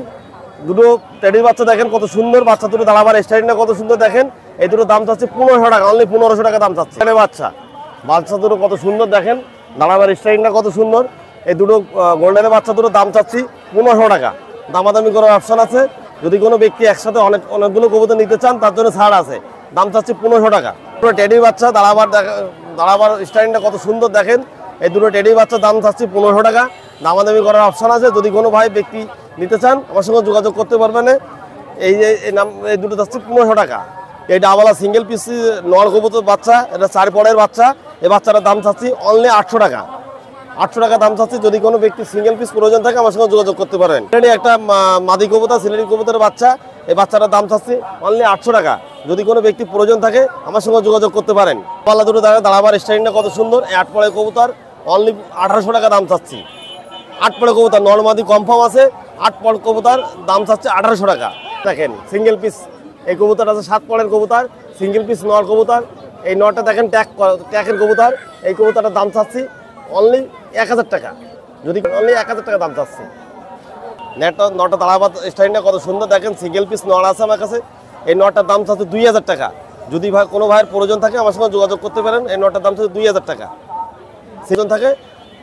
দুটো টেডি বাচ্চা দেখেন কত সুন্দর, বাচ্চা দুটো দাঁড়াবার স্টাইলটা কত সুন্দর দেখেন। এই দুটো দাম চাচ্ছে 1500 টাকা, অনলি 1500 টাকা দাম চাচ্ছে। বাচ্চা দুটো কত সুন্দর দেখেন, দাঁড়াবার স্টাইলটা কত সুন্দর। এই দুটো গোল্ডেনের বাচ্চা দুটো দাম চাচ্ছি 1500 টাকা। দামাদামি করার অপশন আছে, যদি কোনো ব্যক্তি একসাথে অনেকগুলো কবুতর নিতে চান তার জন্য ছাড় আছে। দাম চাচ্ছি 1500 টাকা। দুটো টেডি বাচ্চা দাঁড়াবার স্টাইলটা কত সুন্দর দেখেন। এই দুটো টেডি বাচ্চার দাম চাচ্ছি 1500 টাকা। দামাদামি করার অপশন আছে, যদি কোনো ভাই ব্যক্তি নিতে চান আমার সঙ্গে যোগাযোগ করতে পারবেন। এই দুটো চাচ্ছি 1500 টাকা। এই ডাবালা সিঙ্গেল পিস নর কবুতর বাচ্চা, এটা 4 পরের বাচ্চা। এই বাচ্চাটার দাম চাচ্ছি অনলি 800 টাকা। 800 টাকা দাম চাচ্ছি, যদি কোনো ব্যক্তি সিঙ্গেল পিস প্রয়োজন থাকে আমার সঙ্গে যোগাযোগ করতে পারেন। একটা মাদি কবুতর, সিলেটি কবুতরের বাচ্চা, এই বাচ্চাটার দাম চাচ্ছি অনলি 800 টাকা। যদি কোনো ব্যক্তি প্রয়োজন থাকে আমার সঙ্গে যোগাযোগ করতে পারেন। পাল্লা দুটো দাঁড়াবার স্টাইলটা কত সুন্দর। এই 8 পরের কবুতর অনলি 1800 টাকা দাম চাচ্ছি। 8 পরের কবুতর নর্মাদি কনফার্ম আছে, 8 পর কবুতর দাম চাচ্ছে 1800 টাকা। দেখেন সিঙ্গেল পিস এই কবুতর আছে, 7 পরের কবুতর, সিঙ্গেল পিস নর কবুতর। এই নরটা দেখেন ট্যাকের কবুতর। এই কবুতরটার দাম চাচ্ছি অনলি 1000 টাকা। যদি অনলি 1000 টাকা দাম চাচ্ছি। নটা দাঁড়াবার স্টাইলটা কত সুন্দর দেখেন, সিঙ্গেল পিস নর আছে আমার কাছে। এই নটার দাম চাচ্ছে 2000 টাকা। যদি কোনো ভাইয়ের প্রয়োজন থাকে আমার সঙ্গে যোগাযোগ করতে পারেন। এই নটার দাম চাচ্ছে 2000 টাকা। সিজন থাকে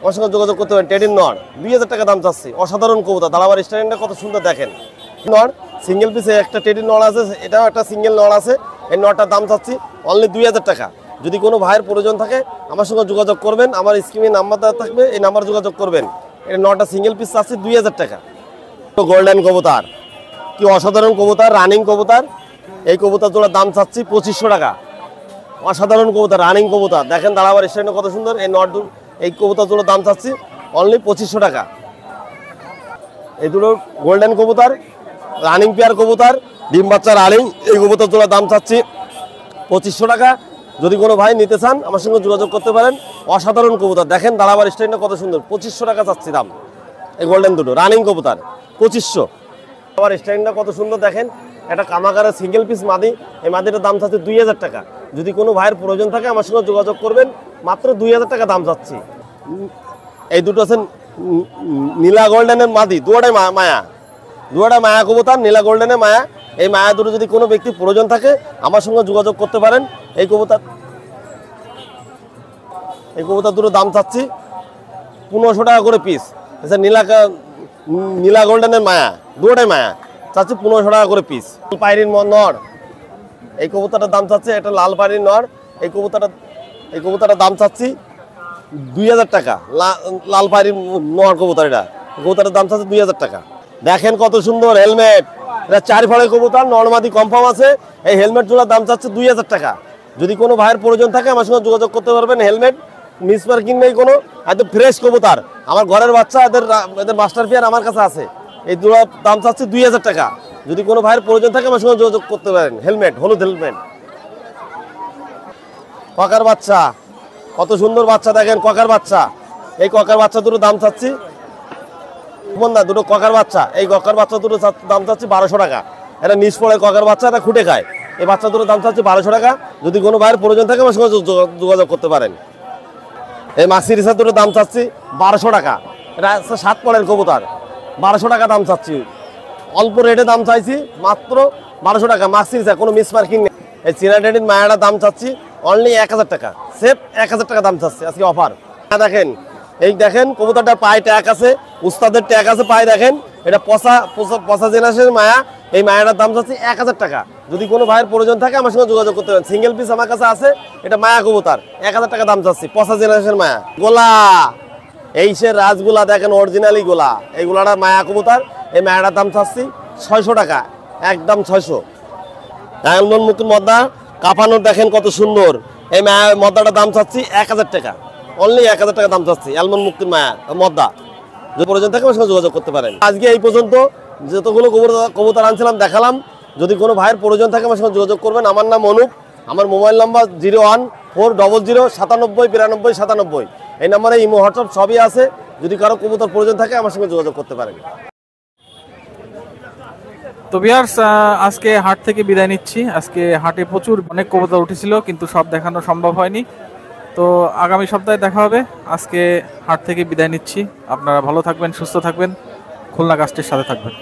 আমার সঙ্গে যোগাযোগ করতে পারেন। টেডির নর 2000 টাকা দাম চাচ্ছি। অসাধারণ কবুতর, দাঁড়াবার স্টাইলটা কত সুন্দর দেখেন। নর সিঙ্গেল পিসে একটা টেডির নর আছে, এটাও একটা সিঙ্গেল নর আছে। এই নটার দাম চাচ্ছি অনলি 2000 টাকা। যদি কোনো ভাইয়ের প্রয়োজন থাকে আমার সঙ্গে যোগাযোগ করবেন। আমার স্ক্রিনে নাম্বার দেওয়া থাকবে, এই নাম্বার যোগাযোগ করবেন। এই নটা সিঙ্গেল পিস চাচ্ছি 2000 টাকা। গোল্ডেন কবুতর, কি অসাধারণ কবুতর, রানিং কবুতর। এই কবুতর জোড়ার দাম চাচ্ছি 2500 টাকা। অসাধারণ কবুতর, রানিং কবুতর দেখেন, দাঁড়াবার স্টাইলটা কত সুন্দর। এই কবুতর জোড়ার দাম চাচ্ছি অনলি 2500 টাকা। এই দুটো গোল্ডেন কবুতর, রানিং পেয়ার কবুতর, ডিম বাচ্চা রানিং। এই কবুতর জোড়া দাম চাচ্ছি 2500 টাকা। যদি কোনো ভাই নিতে চান আমার সঙ্গে যোগাযোগ করতে পারেন। অসাধারণ কবুতর, দেখেন দাঁড়াবার স্টাইলটা কত সুন্দর। 2500 টাকা চাচ্ছি দাম। এই গোল্ডেন দুটো রানিং কবুতর 2500। আবার স্টাইলটা কত সুন্দর, দেখেন একটা কামাকারের সিঙ্গেল পিস মাদি। এই মাদিটার দাম চাচ্ছে 2000 টাকা। যদি কোনো ভাইয়ের প্রয়োজন থাকে আমার সঙ্গে যোগাযোগ করবেন, মাত্র 2000 টাকা দাম চাচ্ছি। এই দুটো আছেন নীলা গোল্ডেনের মাদি, দুয়াটাই মায়া, দুয়াটা মায়া কবুতর, নীলা গোল্ডেনের মায়া। এই মায়া দুটো যদি কোনো ব্যক্তি প্রয়োজন থাকে আমার সঙ্গে যোগাযোগ করতে পারেন। এই কবুতর দুটো দাম চাচ্ছি 1500 টাকা করে পিস। আচ্ছা নীলা গোল্ডেনের মায়া, দুটাই মায়া, চাচ্ছি 1500 টাকা করে পিস। পায়রির নর, এই কবুতরটার দাম চাচ্ছি, একটা লাল পায়রির নর। এই কবুতরটার দাম চাচ্ছি 2000 টাকা। লাল পায়রির নর কবুতর, এটা কবুতরের দাম চাচ্ছে 2000 টাকা। দেখেন কত সুন্দর হেলমেট, এটা 4 ফাড়ের কবুতর, নরমাদি কনফার্ম আছে। এই হেলমেট জোড়ার দাম চাচ্ছে 2000 টাকা। যদি কোনো ভাইয়ের প্রয়োজন থাকে আমার সঙ্গে যোগাযোগ করতে পারবেন। হেলমেট মিস মার্কিং নেই কোনো, একদম ফ্রেশ কবুতর, আমার ঘরের বাচ্চা, এদের মাস্টার পেয়ার আমার কাছে আছে। এই জোড়ার দাম চাচ্ছে 2000 টাকা। যদি কোনো ভাইয়ের প্রয়োজন থাকে আমার সঙ্গে যোগাযোগ করতে পারেন। হেলমেট, হলুদ হেলমেট। ককার বাচ্চা, কত সুন্দর বাচ্চা, দেখেন ককার বাচ্চা। এই ককার বাচ্চা দুটো দাম চাচ্ছি, দুটো ককার বাচ্চা, এই ককার বাচ্চা দুটো দাম চাচ্ছি 1200 টাকা। এটা নিচ পড়ে ককার বাচ্চা, এটা খুঁটে খায়। এই বাচ্চা দুটো দাম চাচ্ছি 1200 টাকা। যদি কোনো ভাইয়ের প্রয়োজন থাকে আমার সঙ্গে যোগাযোগ করতে পারেন। এই মাক্সি রিসার দুটো দাম চাচ্ছি 1200 টাকা। এটা 7 পড়ের কবুতর, 1200 টাকা দাম চাচ্ছি। অল্প রেটে দাম চাইছি, মাত্র 1200 টাকা। মাক্সি রিসার, কোনো মিস মার্কিং নেই। এই চিনাডেডির মায়াটা দাম চাচ্ছি অনলি 1000 টাকা। সেফ 1000 টাকা দাম চাচ্ছি আজকে অফার। দেখেন, এই দেখেন কবুতরটার পায়ে ট্যাগ আছে, উস্তাদের ট্যাগ আছে পায়ে। দেখেন এটা পচা জেনারেশনের মায়া। এই মায়াটার দাম চাচ্ছি 1000 টাকা। যদি কোনো ভাইয়ের প্রয়োজন থাকে আমার সঙ্গে যোগাযোগ করতে পারেন। সিঙ্গেল পিস আমার কাছে আছে, এটা মায়া কবুতর, 1000 টাকা দাম চাচ্ছি। পচা জেনারেশনের মায়া। গোলা, এই সে রাজগোলা, দেখেন অরিজিনালি গোলা। এই গোলাটা মায়া কবুতর। এই মায়াটার দাম চাচ্ছি 600 টাকা, একদম 600। ডায়মন্ড মুকুট মদ্দা কাপানোর, দেখেন কত সুন্দর। এই মায়া মদ্দাটার দাম চাচ্ছি 1000 টাকা, অনলি 1000 টাকা দাম চাচ্ছি। অ্যালমন্ড মুক্তির মায়া মদ্দা, যদি প্রয়োজন থাকে আমার সঙ্গে যোগাযোগ করতে পারেন। আজকে এই পর্যন্ত যতগুলো কবুতর আনছিলাম দেখালাম। যদি কোনো ভাইয়ের প্রয়োজন থাকে আমার সঙ্গে যোগাযোগ করবেন। আমার নাম অনুপ, আমার মোবাইল নাম্বার 01400 এই নাম্বারে ইমো হোয়াটসঅ্যাপ সবই আছে। যদি কারো কবুতর প্রয়োজন থাকে আমার সঙ্গে যোগাযোগ করতে পারেন। তো ভিউয়ার্স, আজকে হাট থেকে বিদায় নিচ্ছি। আজকে হাটে প্রচুর অনেক কবুতর উঠেছিল, কিন্তু সব দেখানো সম্ভব হয়নি। তো আগামী সপ্তাহে দেখা হবে। আজকে হাট থেকে বিদায় নিচ্ছি। আপনারা ভালো থাকবেন, সুস্থ থাকবেন, খুলনা কাস্টের সাথে থাকবেন।